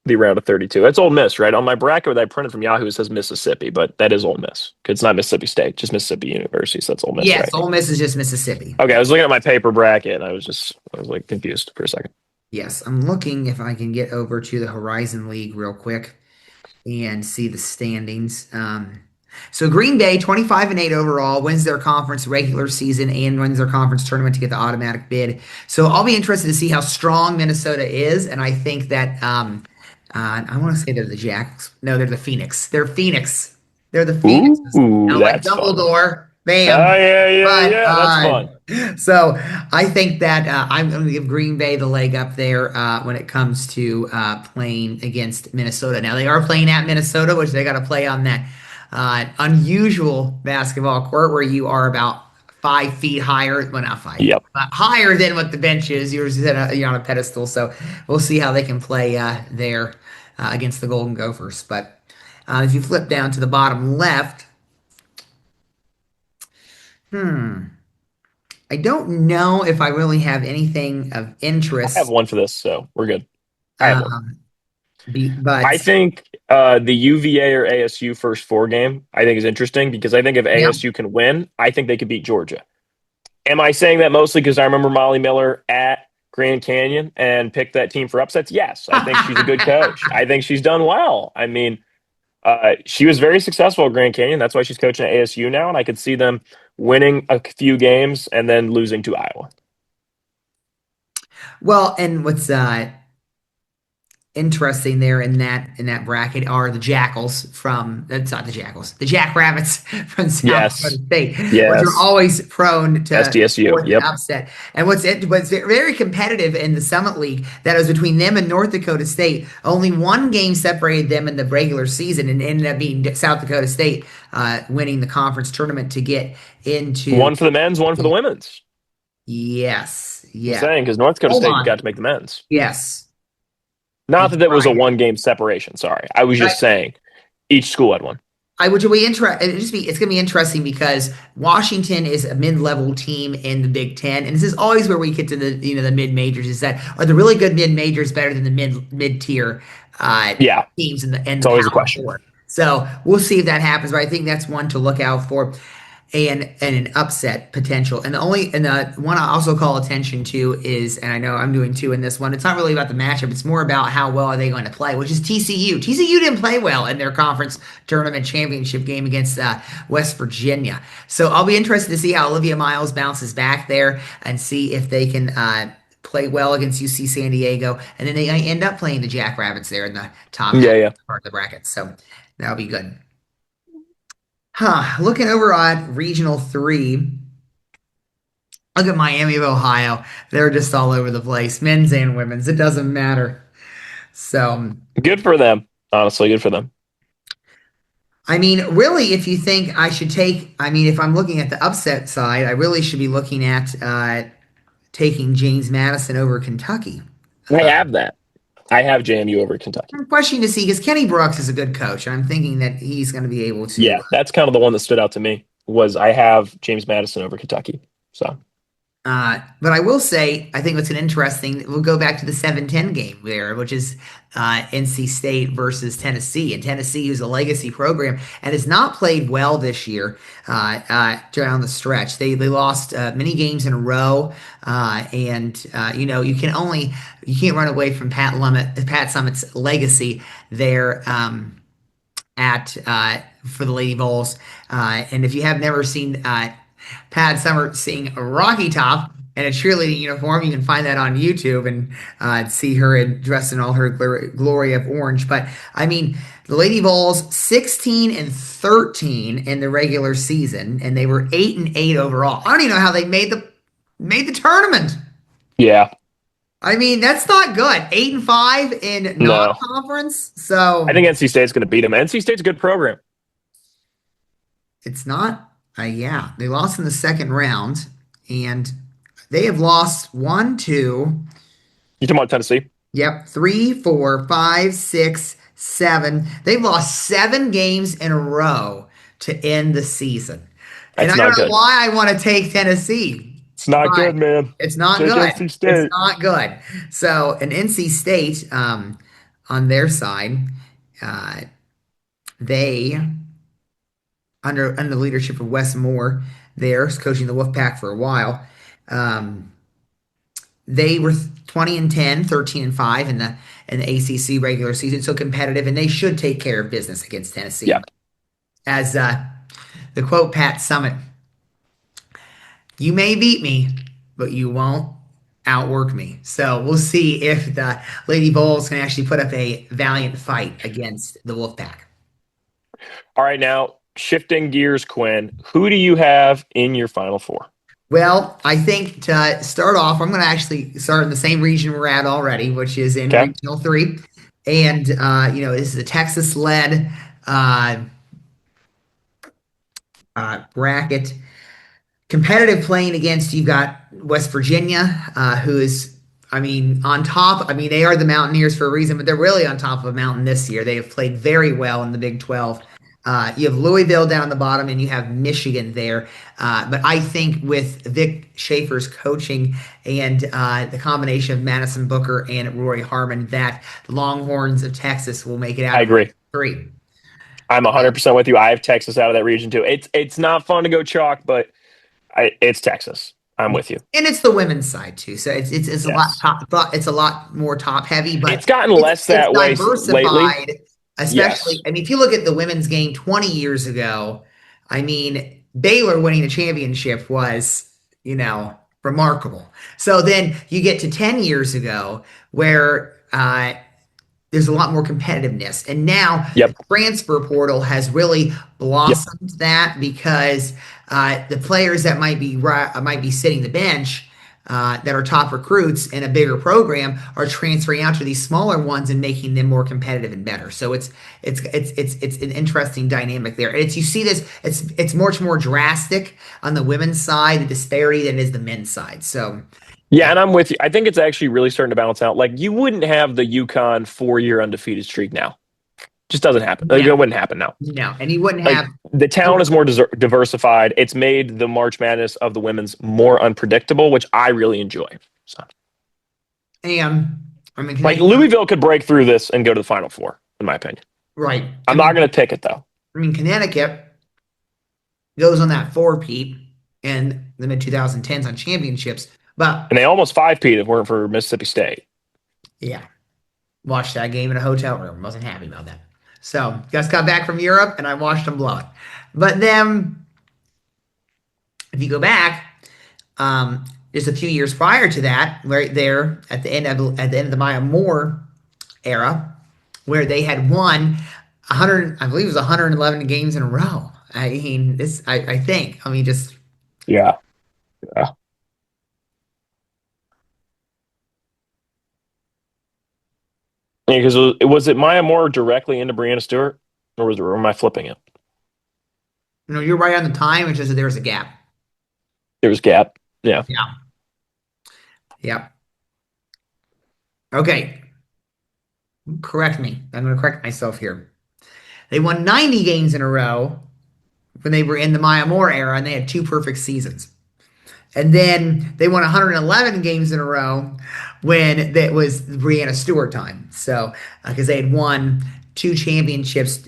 the round of 32. That's Ole Miss, right? On my bracket that I printed from Yahoo, it says Mississippi, but that is Ole Miss. It's not Mississippi State, just Mississippi University. So that's Ole Miss, yes, right? Ole Miss is just Mississippi. Okay, I was looking at my paper bracket and I was like confused for a second. Yes, I'm looking if I can get over to the Horizon League real quick and see the standings. So Green Bay, 25-8 overall, wins their conference regular season and wins their conference tournament to get the automatic bid. So I'll be interested to see how strong Minnesota is, and I think that I want to say they're the Jacks. No, they're the Phoenix. They're Phoenix. They're the Phoenixes. Ooh, Now, like that's fun. Dumbledore, Oh bam. yeah, yeah, But yeah. That's fun. so I think that I'm going to give Green Bay the leg up there when it comes to playing against Minnesota. Now they are playing at Minnesota, which they got to play on that unusual basketball court where you are about 5 feet higher. Well, not five, Yep. but higher than what the bench is. You're on a pedestal, so we'll see how they can play there against the Golden Gophers. But if you flip down to the bottom left, hmm. I don't know if I really have anything of I have interest. one for this, so we're good. I have one. Um, But I think the UVA or ASU first four game I think is interesting because I think if yeah. ASU can win, I think they could beat Georgia. Am I saying that mostly because I remember Molly Miller at Grand Canyon and picked that team for upsets? Yes, I think she's a good coach. I think she's done well. I mean, she was very successful at Grand Canyon. That's why she's coaching at ASU now, and I could see them winning a few games and then losing to Iowa. Well, and what's interesting there in that bracket are the Jackals from that's not the Jackals, the Jackrabbits from South Dakota Yes, State, which are yes, always prone to SDSU. fourth and Yep, upset. And what's very competitive in the Summit League that was between them and North Dakota State. Only one game separated them in the regular season, and ended up being South Dakota State winning the conference tournament to get into. one for the men's, one for the women's. Yes, I'm yeah. saying because North Dakota Hold State on. got to make the men's. Yes, Not you're that that was a right. one game separation. Sorry, I was just saying each school had one. Which will be interesting. It's going to be interesting because Washington is a mid-level team in the Big Ten, and this is always where we get to the mid majors. Is that are the really good mid majors better than the mid tier Yeah, teams in it's the always a Power question. Four? So we'll see if that happens. But I think that's one to look out for and an upset potential. And the one I also call attention to is, and I know I'm doing two in this one. It's not really about the matchup. It's more about how well are they going to play, which is TCU. TCU didn't play well in their conference tournament championship game against West Virginia. So I'll be interested to see how Olivia Miles bounces back there and see if they can play well against UC San Diego, and then they end up playing the Jackrabbits there in the top half Yeah, yeah. part of the bracket. So that'll be good. Huh. Looking over at Regional 3, look at Miami of Ohio. They're just all over the place, men's and women's. It doesn't matter. So, Good for them. Honestly, good for them. I mean, really, if you think I should take, I mean, if I'm looking at the upset side, I really should be looking at taking James Madison over Kentucky. I have that. I have JMU over Kentucky. I'm questioning to see because Kenny Brooks is a good coach, and I'm thinking that he's going to be able to. Yeah, that's kind of the one that stood out to me was I have James Madison over Kentucky. So But I will say, I think what's an interesting, we'll go back to the 7-10 game there, which is NC State versus Tennessee. And Tennessee, who's a legacy program and has not played well this year down the stretch. They lost many games in a row. You can't run away from Pat Summitt's legacy there. At For the Lady Vols. And if you have never seen Pat Summer sing Rocky Top in a cheerleading uniform, you can find that on YouTube and see her dressed in all her glory of orange. But I mean, the Lady Vols 16-13 in the regular season, and they were 8-8 overall. I don't even know how they made the tournament. yeah, I mean, that's not good. 8-5 in no. non-conference. So I think NC State's going to beat them. NC State's a good program. it's not. Yeah, they lost in the second round, and they have lost one, two, You talking about Tennessee? yep, three, four, five, six, seven. They've lost 7 games in a row to end the season. And That's I don't not know good. why I want to take Tennessee, It's not but good, man. it's not Take good. NC It's State. not good. So, an NC State, on their side, uh, they under the leadership of Wes Moore, there coaching the Wolfpack for a while. Um, they were 20-10, 13-5 in the ACC regular season, so competitive, and they should take care of business against Yeah. Tennessee. As the quote Pat Summit, "You may beat me, but you won't outwork me." So we'll see if the Lady Bulls can actually put up a valiant fight against the Wolfpack. All right, now shifting gears, Quinn. Who do you have in your Final Four? Well, I think to start off, I'm going to actually start in the same region we're at already, which is in Okay. Regional 3. And, this is a Texas-led uh, bracket. Competitive playing against, you've got West Virginia, who is, I mean, on top. I mean, they are the Mountaineers for a reason, but they're really on top of a mountain this year. They have played very well in the Big 12. You have Louisville down the bottom, and you have Michigan there. But I think with Vic Schaefer's coaching and the combination of Madison Booker and Rory Harmon, that the Longhorns of Texas will make it out I of agree. three. I'm 100% with you. I have Texas out of that region too. It's not fun to go chalk, but it's Texas. I'm with you. And it's the women's side too, so it's a lot Yes. it's a lot more top heavy, but It's gotten less it's that way lately. diversified. Especially, Yes. I mean, if you look at the women's game 20 years ago, I mean, Baylor winning the championship was, remarkable. So then you get to 10 years ago where there's a lot more competitiveness. And now the Yep. transfer portal has really Yep. blossomed that because the players that might be sitting the bench that are top recruits in a bigger program are transferring out to these smaller ones and making them more competitive and better. So it's an interesting dynamic there. It's you see this it's much more drastic on the women's side, the disparity than it is the men's side. So Yeah, and I'm with you. I think it's actually really starting to balance out. Like you wouldn't have the UConn 4-year undefeated streak now. Just doesn't happen. Like, no, it wouldn't happen now. no, and you wouldn't Like have. the talent is more diversified. It's made the March Madness of the women's more unpredictable, which I really enjoy. So, And I mean, like Louisville could break through this and go to the Final Four, in my opinion. right. I'm not going to pick it though. I mean, Connecticut goes on that four-peat in the mid 2010s on championships, but And they almost 5-peat if it weren't for Mississippi State. yeah, watched that game in a hotel room. Wasn't happy about that. So just got back from Europe, and I watched them blow it. But then, if you go back, just a few years prior to that, right there at the end of the Maya Moore era, where they had won 100, I believe it was 111 games in a row. I mean, I think. I mean, just Yeah. Yeah. Because was it Maya Moore directly into Brianna Stewart, or am I flipping it? you're right on the time. It's just that there's a gap. There was gap. Yeah. Yeah. Yep. Okay. Correct me. I'm going to correct myself here. They won 90 games in a row when they were in the Maya Moore era, and they had two perfect seasons. And then they won 111 games in a row when that was Brianna Stewart time. So, because they had won two championships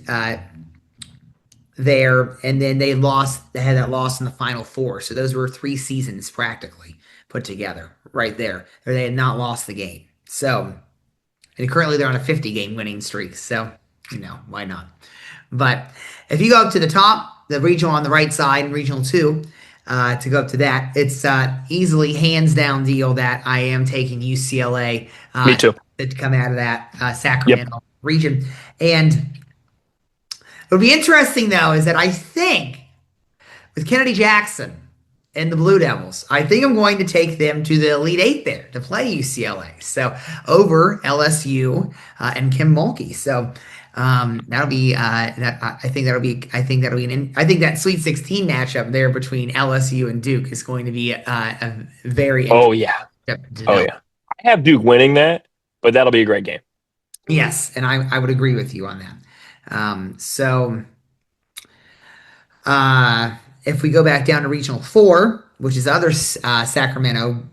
there, and then they had that loss in the Final Four. So those were 3 seasons practically put together right there, where they had not lost the game. So, and currently they're on a 50-game winning streak. So, why not? But if you go up to the top, the regional on the right side, regional 2, to go up to that, it's easily hands down deal that I am taking UCLA. Me too. To come out of that Sacramento region. And it'll be interesting though is that I think with Kennedy Jackson and the Blue Devils, I think I'm going to take them to the Elite Eight there to play UCLA. So over LSU and Kim Mulkey. So that'll be I think that Sweet 16 matchup there between LSU and Duke is going to be a very Oh yeah. Oh yeah. I have Duke winning that, but that'll be a great game. Yes, and I would agree with you on that. So if we go back down to Regional 4, which is the other Sacramento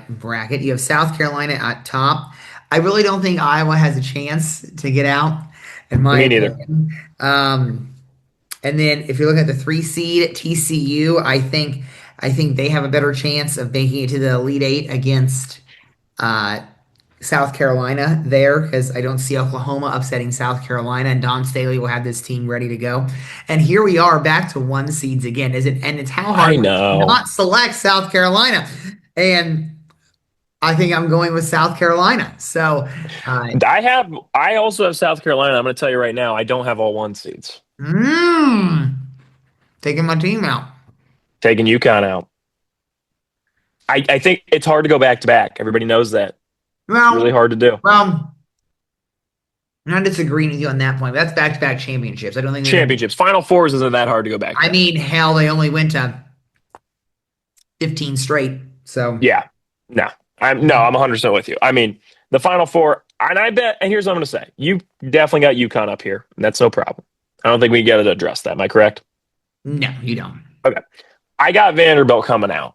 bracket, you have South Carolina at top. I really don't think Iowa has a chance to get out, in my Me neither. opinion. And then if you look at the 3 seed TCU, I think they have a better chance of making it to the Elite Eight against South Carolina there, because I don't see Oklahoma upsetting South Carolina, and Don Staley will have this team ready to go. And here we are back to 1 seeds again. And it's how hard I know. to not select South Carolina. And I think I'm going with South Carolina. So I also have South Carolina. I'm going to tell you right now, I don't have all 1 seeds. Taking my team out. Taking UConn out. I think it's hard to go back to back. Everybody knows that. Well, Really hard to do. Well, I'm not disagreeing with you on that point. But that's back-to-back championships. I don't think Championships. Final Fours isn't that hard to go back to. I mean, hell, they only went to 15 straight. So Yeah. No. I'm 100% with you. I mean, the Final Four, and I bet, and here's what I'm going to say. You definitely got UConn up here, and that's no problem. I don't think we get to address that. Am I correct? No, you don't. Okay. I got Vanderbilt coming out.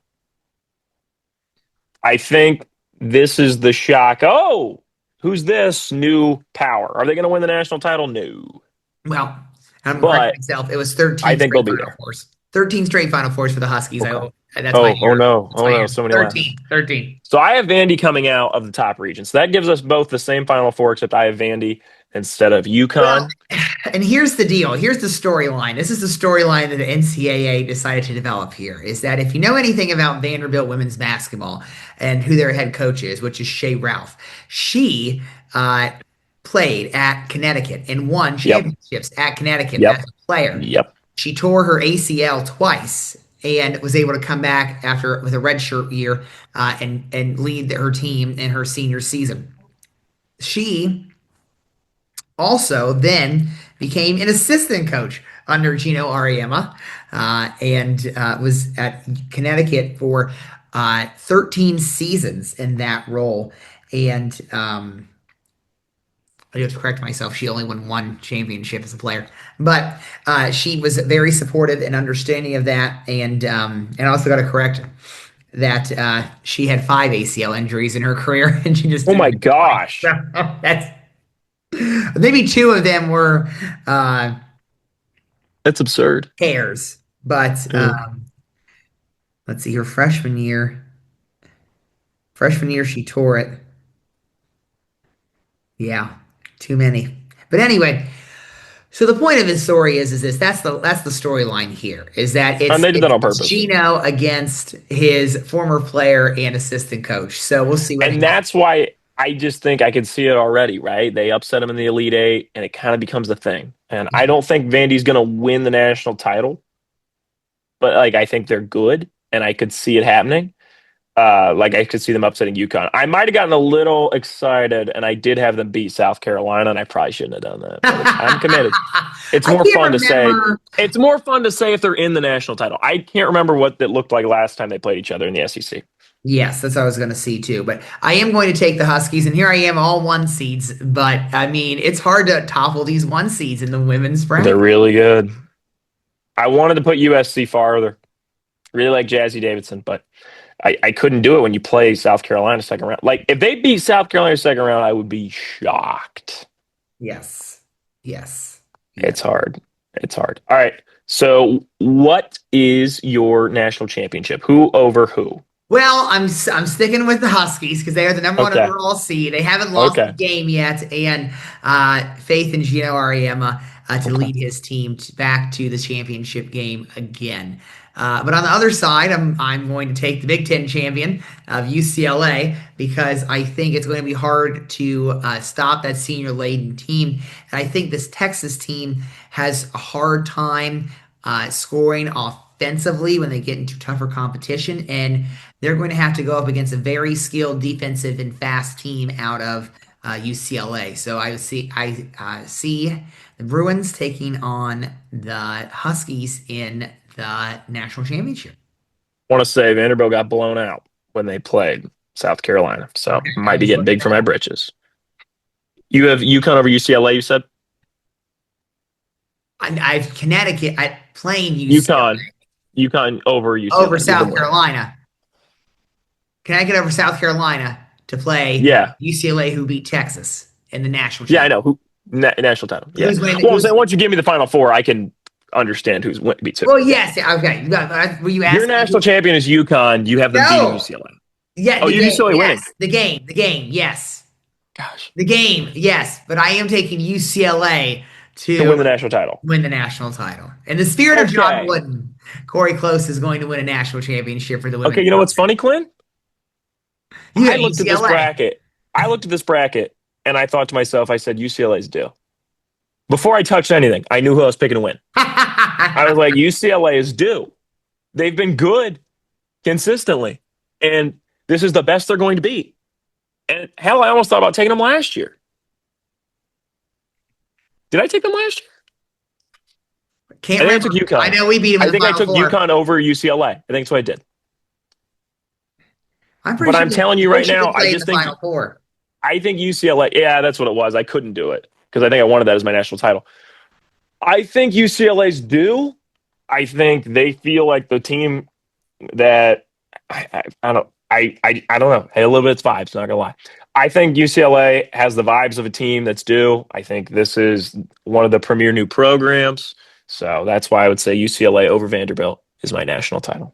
I think this is the shock. Oh, who's this new power? Are they going to win the national title? No. Well, I'm correcting But myself. It was I 13 think they'll straight be Final there. Fours. 13 straight Final Fours for the Huskies. Okay. That's my Oh error. no. That's Oh my no. error. So many laughs. 13. 13. So I have Vandy coming out of the top region. So that gives us both the same Final Four, except I have Vandy instead of Well, UConn. and here's the deal. Here's the storyline. This is the storyline that the NCAA decided to develop here is that if you know anything about Vanderbilt women's basketball and who their head coach is, which is Shea Ralph, she played at Connecticut and won Yep. championships at Connecticut as Yep. a player. Yep. She tore her ACL twice and was able to come back after with a redshirt year and lead her team in her senior season. She also then became an assistant coach under Gino Ariema and was at Connecticut for 13 seasons in that role. And I have to correct myself. She only won one championship as a player, but she was very supportive and understanding of that. And I also got to correct that she had 5 ACL injuries in her career, and she just Oh didn't my make it twice. gosh. So that's maybe 2 of them were That's absurd. tears, but Yeah. let's see. Her freshman year, she tore it. Yeah, too many. But anyway, so the point of his story is this. That's the storyline here. Is that And they did that on it's purpose. Gino against his former player and assistant coach. So we'll see what And happens. that's why I just think I can see it already, right? They upset him in the Elite Eight, and it kind of becomes a thing. And I don't think Vandy's going to win the national title, but like I think they're good, and I could see it happening. Like I could see them upsetting UConn. I might have gotten a little excited, and I did have them beat South Carolina, and I probably shouldn't have done that. But I'm committed. It's I more can't fun to say. remember. It's more fun to say if they're in the national title. I can't remember what it looked like last time they played each other in the SEC. Yes, that's what I was going to see too. But I am going to take the Huskies, and here I am, all 1 seeds. But I mean, it's hard to topple these 1 seeds in the women's They're bracket. really good. I wanted to put USC farther. Really like Jazzy Davidson, but I couldn't do it when you play South Carolina second round. Like if they beat South Carolina second round, I would be shocked. Yes, yes, It's yes. hard. It's hard. All right. So what is your national championship? Who over who? Well, I'm sticking with the Huskies because they are the number one Okay. overall seed. They haven't lost Okay. the game yet, and faith in Gino Ariema to Okay. lead his team back to the championship game again. But on the other side, I'm going to take the Big Ten champion of UCLA because I think it's going to be hard to stop that senior laden team, and I think this Texas team has a hard time scoring offensively when they get into tougher competition, and they're going to have to go up against a very skilled defensive and fast team out of UCLA. So I see the Bruins taking on the Huskies in the national championship. Want to say Vanderbilt got blown out when they played South Carolina. So Okay, I might be just getting looked big that for my up. britches. You have UConn over UCLA, you said? I've Connecticut at playing UConn. UCLA UConn over over UCLA. You've been South winning. Carolina. Connecticut over South Carolina to play Yeah. UCLA, who beat Texas in the national Yeah, I championship. know. Who national title. Yeah. Who's winning? Well, I'm saying once you give me the final four, I can understand who's beat two. Well, Yeah. yes. Yeah, okay. Were you Your asking? national champion is UConn. You have them beating No. UCLA. Yeah, Oh, the you have game. UCLA winning. Yes, the game. Yes, Gosh. the game. Yes, but I am taking UCLA To win the to national title. win the national title. In the spirit of John Okay. Wooden, Corey Close is going to win a national championship for the women. Okay, you know what's funny, Quinn? You I got looked at this UCLA. bracket. And I thought to myself, I said, UCLA's due. Before I touched anything, I knew who I was picking to win. I was like, UCLA is due. They've been good consistently. And this is the best they're going to be. And hell, I almost thought about taking them last year. Did I take them last year? Can't I think I remember. took UConn. I know we beat them in I the think I Final took Four. UConn over UCLA. I think that's what I did. I'm pretty But sure I'm telling you right they now, I played just the think Final Four. UCLA. Yeah, that's what it was. I couldn't do it because I think I wanted that as my national title. I think UCLA's due. I think they feel like the team that I don't I don't know. Hey, a little bit it's vibes, not gonna lie. I think UCLA has the vibes of a team that's due. I think this is one of the premier new programs. So that's why I would say UCLA over Vanderbilt is my national title.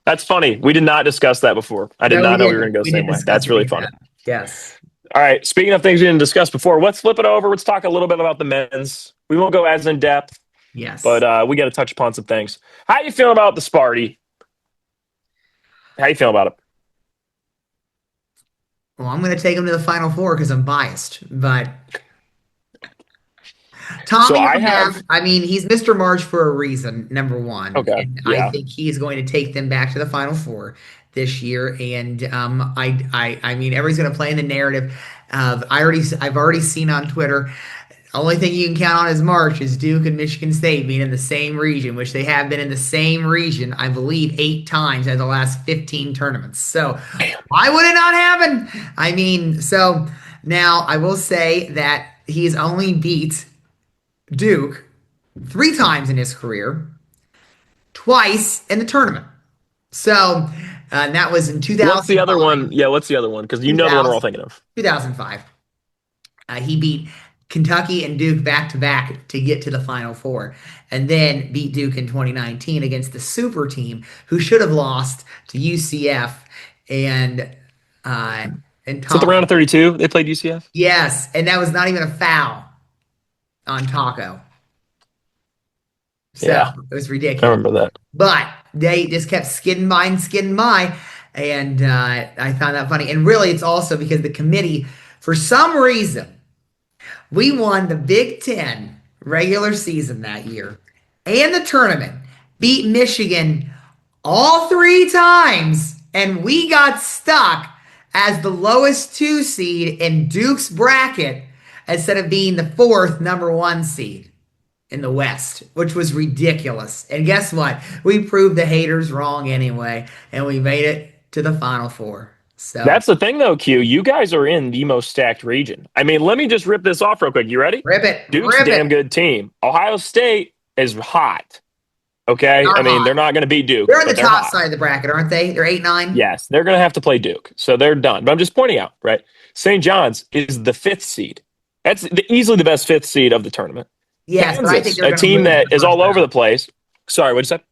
That's funny. We did not discuss that before. I did No, we not know we were going didn't. to go the We same didn't way. discuss That's really any of funny. that. Yes. All right. Speaking of things we didn't discuss before, let's flip it over. Let's talk a little bit about the men's. We won't go as in depth, Yes. but we got to touch upon some things. How you feeling about the Sparty? How you feeling about it? Well, I'm going to take him to the Final Four because I'm biased. But So Tommy I Rahab, have I mean, he's Mr. March for a reason, number one. okay, And I yeah. think he is going to take them back to the Final Four this year. And I mean, everybody's going to play in the narrative of I've already seen on Twitter. Only thing you can count on is March is Duke and Michigan State being in the same region, which they have been in the same region, I believe, 8 times out of the last 15 tournaments. So why would it not happen? I mean, so now I will say that he's only beat Duke 3 times in his career, twice in the tournament. So that was in What's the 2005, other one? Yeah, what's the other one? Because you know the one we're all thinking of. 2005. He beat Kentucky and Duke back to back to get to the Final Four, and then beat Duke in 2019 against the super team who should have lost to UCF and Is it the Taco. round of 32? They played UCF? Yes, and that was not even a foul on Taco. So Yeah, it was I ridiculous. remember that. But they just kept skidding by and skidding by. And I found that funny. And really, it's also because the committee, for some reason, we won the Big Ten regular season that year and the tournament, beat Michigan all 3 times, and we got stuck as the lowest 2 seed in Duke's bracket instead of being the fourth number 1 seed in the West, which was ridiculous. And guess what? We proved the haters wrong anyway, and we made it to the Final Four. So That's the thing, though, Q. You guys are in the most stacked region. I mean, let me just rip this off real quick. You ready? rip it, Duke's a rip it. damn good team. Ohio State is hot. Okay. I Are mean, hot. they're not going to beat Duke, They're in the but they're top hot. side of the bracket, aren't they? They're 8-9. Yes, they're going to have to play Duke. So they're done. But I'm just pointing out, right? St. John's is the 5th seed. That's easily the best 5th seed of the tournament. Yes, but I think Kansas, they're a going to team lose in that the is first all over round. the place. Sorry, what'd you say?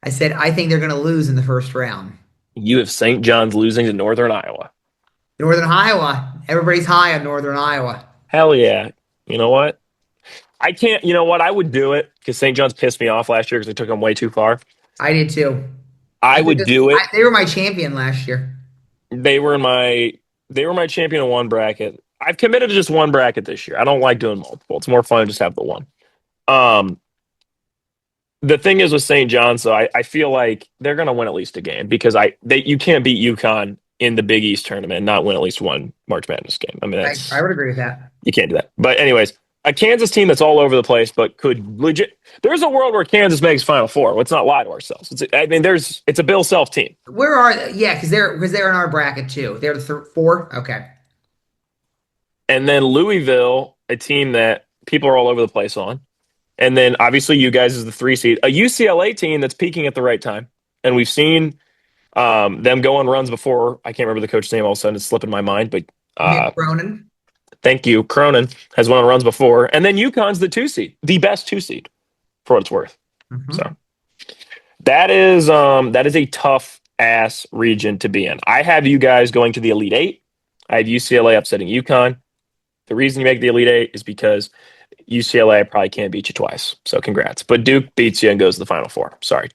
I said I think they're going to lose in the first round. You have St. John's losing to Northern Iowa. Northern Iowa. Everybody's high on Northern Iowa. Hell yeah. You know what? I can't, you know what? I would do it because St. John's pissed me off last year because they took them way too far. I did too. I would do it. They were my champion last year. They were my champion in one bracket. I've committed to just one bracket this year. I don't like doing multiple. It's more fun to just have the one. Um, the thing is with St. John's, though, I feel like they're going to win at least a game because you can't beat UConn in the Big East tournament and not win at least one March Madness game. I mean, I would agree with that. you can't do that. But anyways, a Kansas team that's all over the place, but could legit. There's a world where Kansas makes Final Four. Let's not lie to ourselves. It's a Bill Self team. Where are they? Yeah, because they're in our bracket too. They're the 4. Okay. And then Louisville, a team that people are all over the place on. And then obviously you guys is the 3 seed. A UCLA team that's peaking at the right time. And we've seen them go on runs before. I can't remember the coach's name all of a sudden. It's slipping my mind. But Mick Cronin. thank you. Cronin has won on runs before. And then UConn's the 2 seed. The best 2 seed for what it's worth. Mm-hmm. So that is a tough ass region to be in. I have you guys going to the Elite Eight. I have UCLA upsetting UConn. The reason you make the Elite Eight is because UCLA probably can't beat you twice. So congrats. But Duke beats you and goes to the Final Four. Sorry.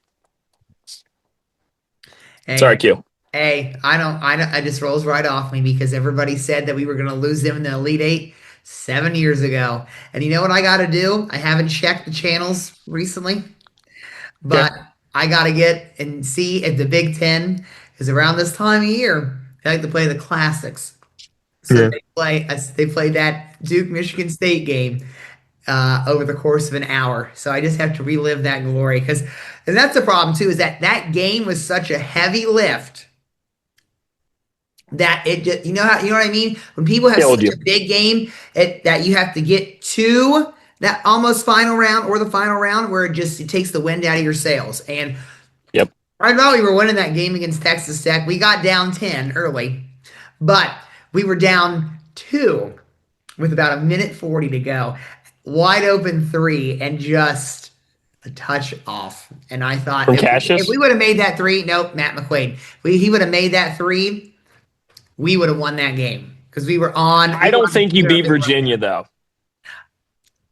Hey, Sorry, Q. Hey, I don't. I just rolls right off me because everybody said that we were going to lose them in the Elite Eight 7 years ago. And you know what I got to do? I haven't checked the channels recently, but I got to get and see if the Big Ten is around this time of year. They like to play the classics. So they play that Duke Michigan State game over the course of an hour. So I just have to relive that glory and that's the problem too, is that game was such a heavy lift that it just, you know what I mean? When people have such a big game that you have to get to that almost final round or the final round where it takes the wind out of your sails. And Yep. I thought we were winning that game against Texas Tech. We got down 10 early, but we were down 2 with about a minute 40 to go. Wide open three and just a touch off. And I thought From if Cassius? we would have made that three, nope, Matt McQuaid. He would have made that three, we would have won that game because we I were don't on think you beat terrific run Virginia, there. though.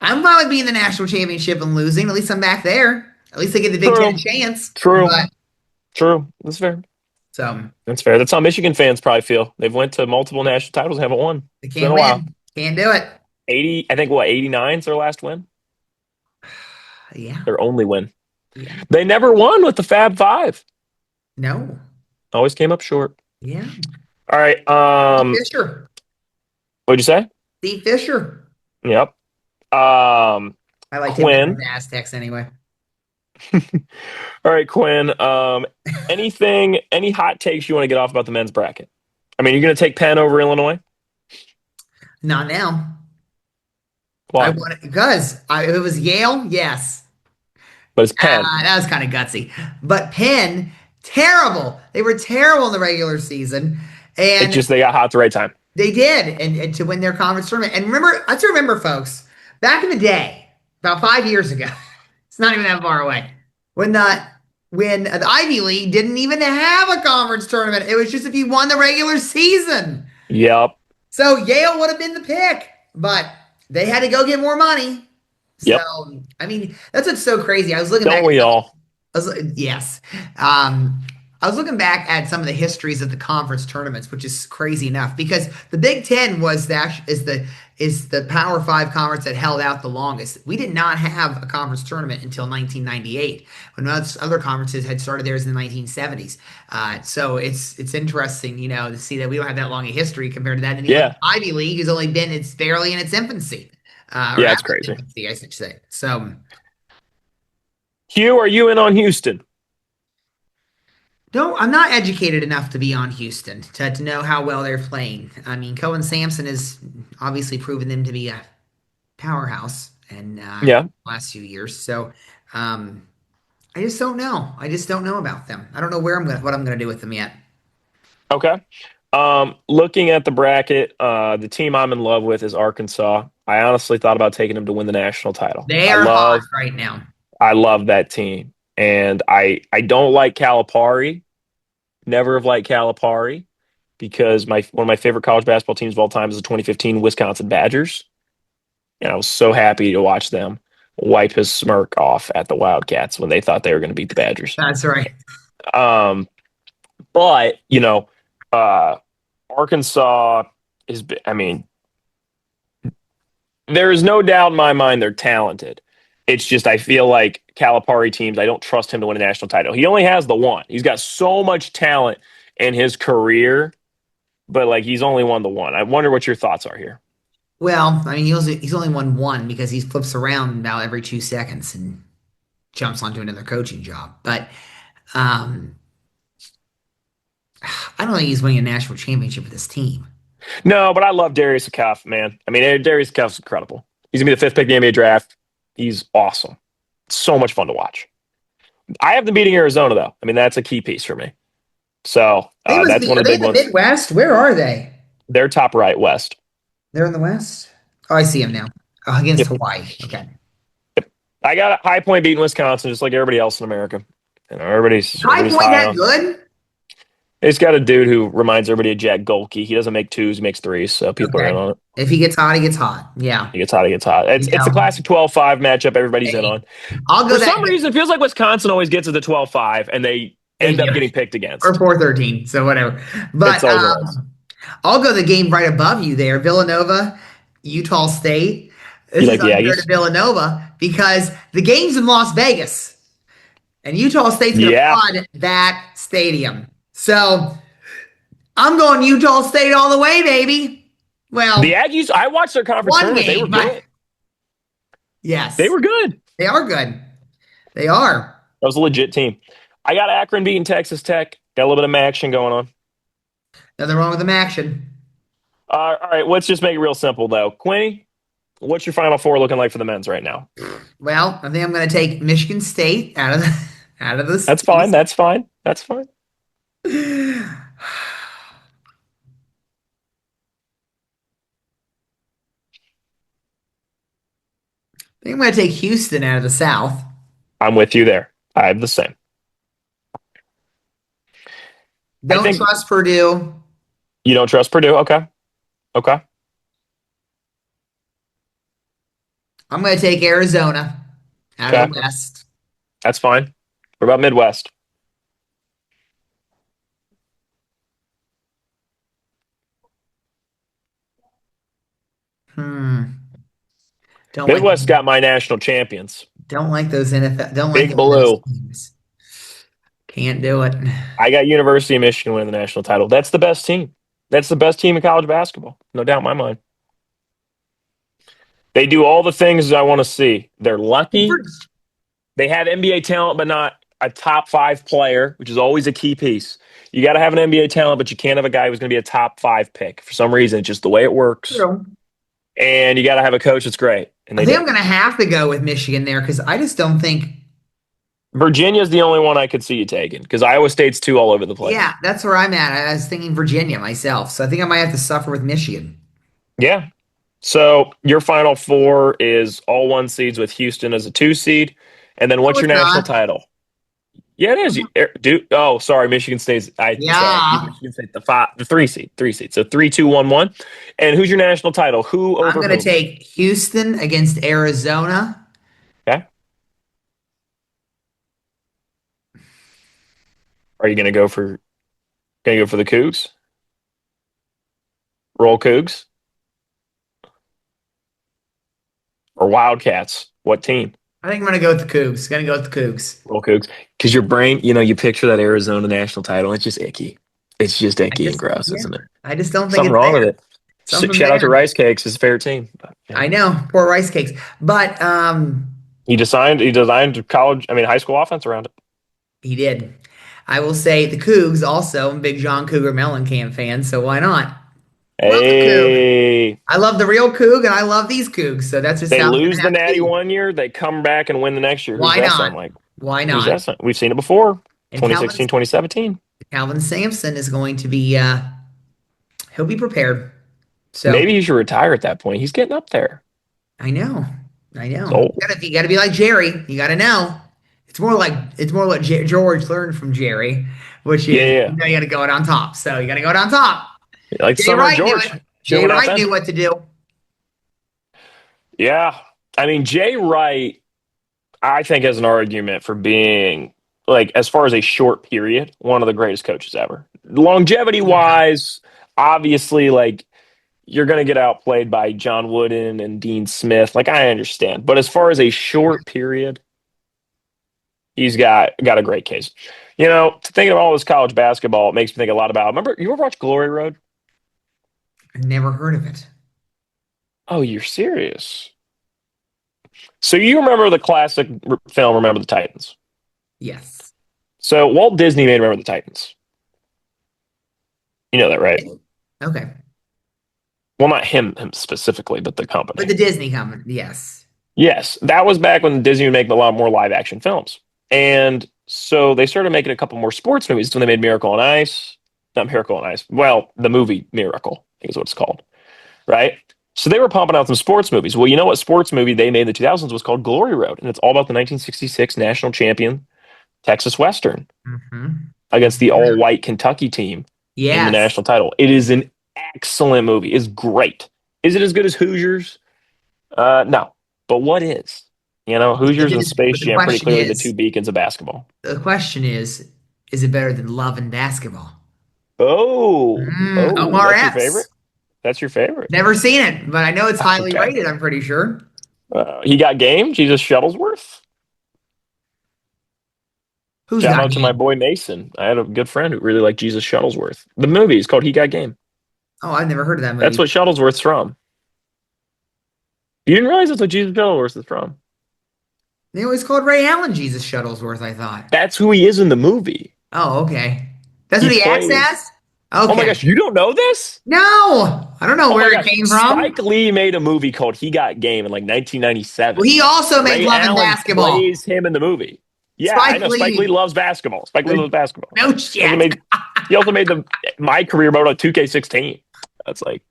I'm fine with being in the national championship and losing. At least I'm back there. At least I get the Big Ten a True. chance. True. But True. That's fair. so That's fair. That's how Michigan fans probably feel. They've went to multiple national titles, and haven't won. they It's been can't a while. win. Can't do it. 80, I think, what, 89 is their last win? Yeah. Their only win. Yeah. They never won with the Fab Five. No. Always came up short. Yeah. All right. Steve Fisher. What'd you say? Steve Fisher. Yep. I like him better than Quinn. the Aztecs anyway. All right, Quinn. Any hot takes you want to get off about the men's bracket? I mean, you're going to take Penn over Illinois? Not now. I Why? want it because if it was Yale, yes. But it's Penn. That was kind of gutsy. But Penn, terrible. They were terrible in the regular season. It's And just they got hot at the right time. they did, and to win their conference tournament. And let's remember, folks, back in the day, about 5 years ago, it's not even that far away, when the Ivy League didn't even have a conference tournament. It was just if you won the regular season. Yep. So Yale would have been the pick, but they had to go get more money. Yep. So I mean, that's what's so crazy. I was looking back. Don't we all? Yes. I was looking back at some of the histories of the conference tournaments, which is crazy enough because the Big Ten is the Power Five conference that held out the longest. We did not have a conference tournament until 1998, when other conferences had started theirs in the 1970s. So it's interesting, to see that we don't have that long a history compared to that. And the Ivy League has only been it's barely in its infancy. Yeah, it's crazy. Infancy, I should say. So. Hugh, are you in on Houston? No, I'm not educated enough to be on Houston to know how well they're playing. I mean, Cohen Sampson has obviously proven them to be a powerhouse in the last few years. So I just don't know. I just don't know about them. I don't know what I'm gonna do with them yet. Okay. Looking at the bracket, the team I'm in love with is Arkansas. I honestly thought about taking them to win the national title. They are hot right now. I love that team. And I don't like Calipari. Never have liked Calipari because one of my favorite college basketball teams of all time is the 2015 Wisconsin Badgers. And I was so happy to watch them wipe his smirk off at the Wildcats when they thought they were going to beat the Badgers. That's right. But, Arkansas is, there is no doubt in my mind they're talented. It's just I feel like Calipari teams, I don't trust him to win a national title. He only has the one. He's got so much talent in his career, but he's only won the one. I wonder what your thoughts are here. Well, I mean, he's only won one because he flips around about every 2 seconds and jumps onto another coaching job. But I don't think he's winning a national championship with this team. No, but I love Darius Akaf, man. I mean, Darius Akaf's incredible. He's going to be the 5th pick in the NBA draft. He's awesome. So much fun to watch. I have them beating Arizona, though. I mean, that's a key piece for me. So that's one of the big ones. Midwest? Where are they? They're top right, West. They're in the West? Oh, I see them now. Against Hawaii. Okay. Yep. I got High Point beating Wisconsin, just like everybody else in America. And everybody's High Point that good? It's got a dude who reminds everybody of Jack Golke. He doesn't make twos, he makes threes, so people are in on it. If he gets hot, he gets hot. Yeah. He gets hot, he gets hot. It's a classic 12-5 matchup everybody's in on. For some reason, it feels like Wisconsin always gets to the 12-5, and they end up getting picked against. Or 4-13, so whatever. But I'll go the game right above you there. Villanova, Utah State. This is unfair to Villanova because the game's in Las Vegas. And Utah State's going to flood that stadium. So I'm going Utah State all the way, baby. Well, the Aggies, I watched their conference tournament. They were good. Yes. They were good. They are good. They are. That was a legit team. I got Akron beating Texas Tech. Got a little bit of action going on. Nothing wrong with the action. All right, let's just make it real simple, though. Quinny, What's your Final Four looking like for the men's right now? Well, I think I'm going to take Michigan State out of the out of this That's fine. East. That's fine. That's fine. I think I'm going to take Houston out of the South. I'm with you there. I have the same. I Don't think trust Purdue. you don't trust Purdue. Okay. Okay. I'm going to take Arizona out of Okay. the West. That's fine. What about Midwest? Hmm. Don't like Midwest got my national champions. don't like those NFL. Don't like Big any of those Blue. teams. Can't do it. I got University of Michigan winning the national title. That's the best team. That's the best team in college basketball. No doubt in my mind. They do all the things I want to see. They're lucky. They have NBA talent, but not a top 5 player, which is always a key piece. You got to have an NBA talent, but you can't have a guy who's going to be a top 5 pick. For some reason, it's just the way it works. True. And you got to have a coach that's great. And I they think do. I'm going to have to go with Michigan there because I just don't think. Virginia's the only one I could see you taking because Iowa State's too all over the place. Yeah, that's where I'm at. I was thinking Virginia myself, so I think I might have to suffer with Michigan. Yeah. So your Final Four is all 1 seeds with Houston as a 2 seed. And then No, what's your it's national not. title? Yeah, it is. Oh, sorry, Michigan State's. Yeah, Michigan State the 3 seed. So 3-2-1-1. And who's your national title? Who I'm over going to who? take Houston against Arizona. Okay. Are you gonna go for the Cougs? Roll Cougs or Wildcats? What team? I think I'm going to go with the Cougs. Going to go with the Cougs. Roll Cougs. Because your brain, you picture that Arizona national title. It's just icky. It's just I icky and just, gross, yeah, isn't it? I just don't think Something it's wrong with there. it. Something Shout out to there. Rice Cakes, his favorite team. But, I know, poor rice cakes, but he designed college, high school offense around it. he did. I will say the Cougs also. I'm a big John Cougar Mellencamp fan, so why not? Love the Coug. Hey, I love the real Coug, and I love these Cougs. So that's just they how it's gonna lose the have to Natty be. one year, they come back and win the next year. Who's Why that not? sound like? Why Who's not? that sound? We've seen it before. And 2016, 2017. Calvin Sampson is going to be. He'll be prepared. So Maybe he should retire at that point. He's getting up there. I know, I He's know. old. You gotta be like Jerry. You gotta know. It's more what George learned from Jerry, which Yeah, is yeah. you gotta go out on top. So you gotta go out on top. Like Jay Summer Wright knew George. it. Should have Jay went out Wright then. knew what to do. Yeah. Jay Wright, I think, has an argument for being, like, as far as a short period, one of the greatest coaches ever. Longevity Okay. wise, obviously, like, you're going to get outplayed by John Wooden and Dean Smith. Like, I understand. But as far as a short period, he's got a great case. Thinking of all this college basketball, it makes me think a lot about. Remember, you ever watch Glory Road? I never heard of it. Oh, you're serious? So you remember the classic film Remember the Titans? Yes. So Walt Disney made Remember the Titans. You know that, right? Okay. Well, not him specifically, but the But company. the Disney company, yes. Yes, that was back when Disney would make a lot more live action films. And so they started making a couple more sports movies when they made Miracle on Ice. Not Miracle on Ice. Well, the movie Miracle, I think is what it's called. Right? So they were pumping out some sports movies. Well, you know what sports movie they made in the 2000s was called Glory Road. And it's all about the 1966 national champion Texas Western Mm-hmm. against the all white Kentucky team in the Yes. national title. It is an excellent movie. It's great. Is it as good as Hoosiers? No. But what is? Hoosiers and Space But Jam pretty clearly the two beacons of basketball. the question is it better than Love and Basketball? That's your ORS. favorite? That's your favorite? Never seen it, but I know it's highly Okay. rated, I'm pretty sure. He got game, Jesus Shuttlesworth. Who's Shout got out to my game? boy Mason. I had a good friend who really liked Jesus Shuttlesworth. The movie is called He Got Game. Oh, I've never heard of that That's movie. what Shuttlesworth's from. You didn't realize that's what Jesus Shuttlesworth is from? They always called Ray Allen Jesus Shuttlesworth, I thought. That's who he is in the movie. Oh, okay. That's He what he acts plays. as? Oh my Okay. gosh, you don't know this? No, I don't know Oh my where it gosh, came from. Spike Lee made a movie called He Got Game in like Well, 1997. he also made Ray Love and Allen Basketball. plays him in the movie. Yeah, I Spike know. Spike Lee Lee. loves basketball. Spike Lee loves basketball. No He also shit. made he also made the my career mode on 2K16. That's like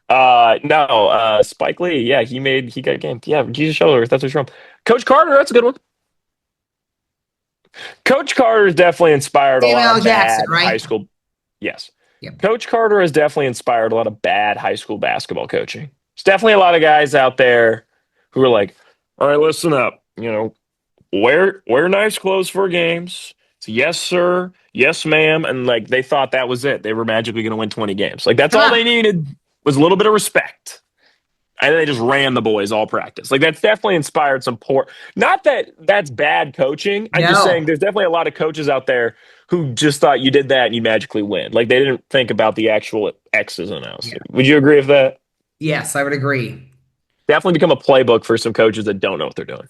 no, Spike Lee, yeah, he got game. Yeah, Jesus Shuttlesworth, that's what's from. Coach Carter, that's a good one. Coach Carter has definitely inspired a Samuel lot L. of Jackson, bad high right? school. Yes. Yep. Coach Carter has definitely inspired a lot of bad high school basketball coaching. There's definitely a lot of guys out there who are like, all right, listen up. Wear nice clothes for games. It's yes, sir, yes, ma'am. And like they thought that was it. They were magically gonna win 20 games. Like that's all they needed was a little bit of respect. And they just ran the boys all practice. Like that's definitely inspired some poor. Not that that's bad coaching. I'm just No. saying there's definitely a lot of coaches out there who just thought you did that and you magically win. Like they didn't think about the actual X's and O's. Yeah. Would you agree with that? Yes, I would agree. Definitely become a playbook for some coaches that don't know what they're doing.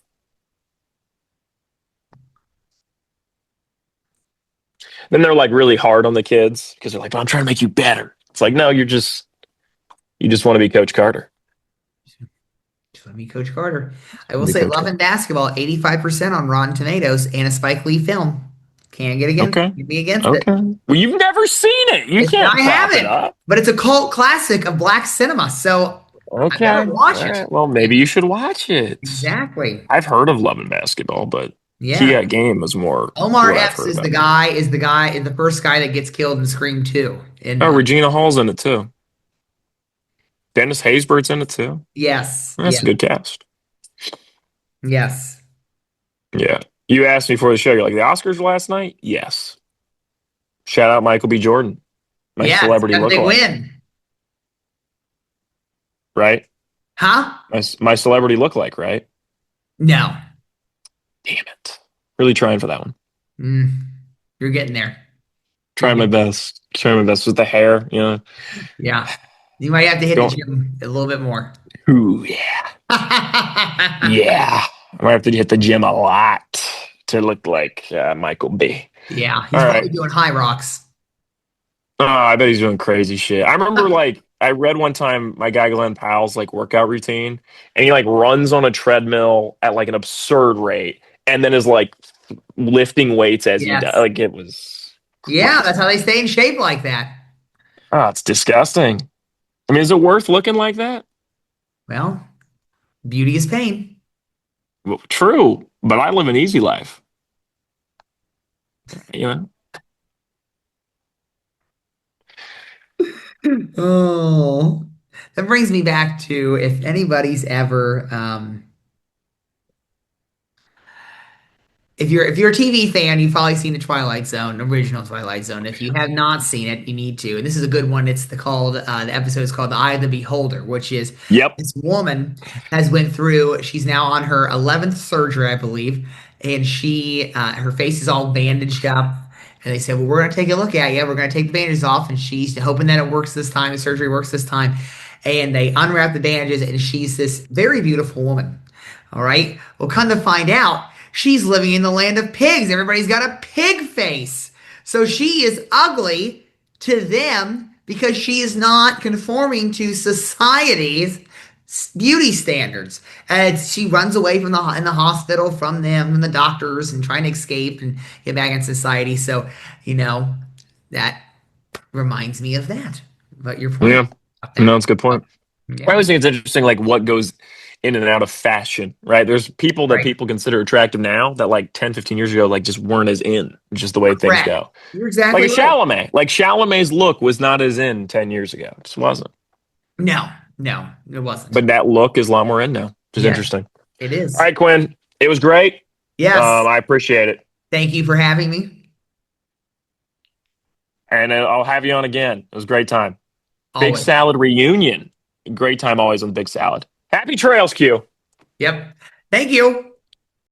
Then they're like really hard on the kids because they're like, "But I'm trying to make you better." It's like, no, you just want to be Coach Carter. Just want to be Coach Carter. I will Be say Coach Love Carter. and Basketball, 85% on Rotten Tomatoes and a Spike Lee film. Can't get Okay. me against it. Okay. Well, you've never seen it. You can't I prop it haven't, up. but it's a cult classic of black cinema, so I Okay. better All watch it. right. Well, maybe you should watch it. Exactly. I've heard of Love and Basketball, but He Yeah. Got Game is more Omar what I've Epps heard is about. the first guy that gets killed in Scream 2. Oh, Regina Hall's in it too. Dennis Haysbert's in it too. Yes. That's Yes. a good cast. Yes. Yeah. You asked me before the show, you're like, the Oscars were last night? Yes. Shout out Michael B. Jordan, my Yeah, it's celebrity got a big lookalike, win. right? Huh? My celebrity lookalike, right? No. Damn it. Really trying for that one. You're getting there. Trying my best. Trying my best with the hair, Yeah. You might have to hit the Don't. gym a little bit more. Ooh, yeah. Yeah. I might have to hit the gym a lot to look like Michael B. Yeah, All he's probably right. doing high rocks. Oh, I bet he's doing crazy shit. I remember I read one time my guy Glenn Powell's like workout routine, and he like runs on a treadmill at like an absurd rate, and then is like lifting weights as he does. Yes. Like it was Yeah, crazy. that's how they stay in shape like that. Oh, it's disgusting. I mean, is it worth looking like that? Well, beauty is pain. Well, true, but I live an easy life. You know. Oh, that brings me back to if anybody's ever if you're a TV fan, you've probably seen the Twilight Zone, original Twilight Zone. If you have not seen it, you need to. And this is a good one. It's the episode is called The Eye of the Beholder, which is Yep. this woman has went through. She's now on her 11th surgery, I believe, and she her face is all bandaged up. And they said, "Well, we're going to take a look at you. We're going to take the bandages off." And she's hoping that it works this time. The surgery works this time. And they unwrap the bandages, and she's this very beautiful woman. All right. Well, come to find out, she's living in the land of pigs. Everybody's got a pig face. So she is ugly to them because she is not conforming to society's beauty standards. And she runs away from in the hospital from them, from the doctors, and trying to escape and get back in society. So, that reminds me of that. But your point Yeah. about that. No, it's a good point. I Yeah. always think it's interesting, like what goes in and out of fashion, right? There's people that Right. people consider attractive now that like 10, 15 years ago, like just weren't as in, just the way things Correct. go. You're Like exactly a right. Chalamet. Like Chalamet's look was not as in 10 years ago. It just wasn't. No, it wasn't. But that look is a lot more in now, which is Yes, interesting. it is. All right, Quinn. It was great. Yes. I appreciate it. Thank you for having me. And I'll have you on again. It was a great time. Big Always. Salad reunion. Great time always on Big Salad. Happy trails, Q. Yep. Thank you.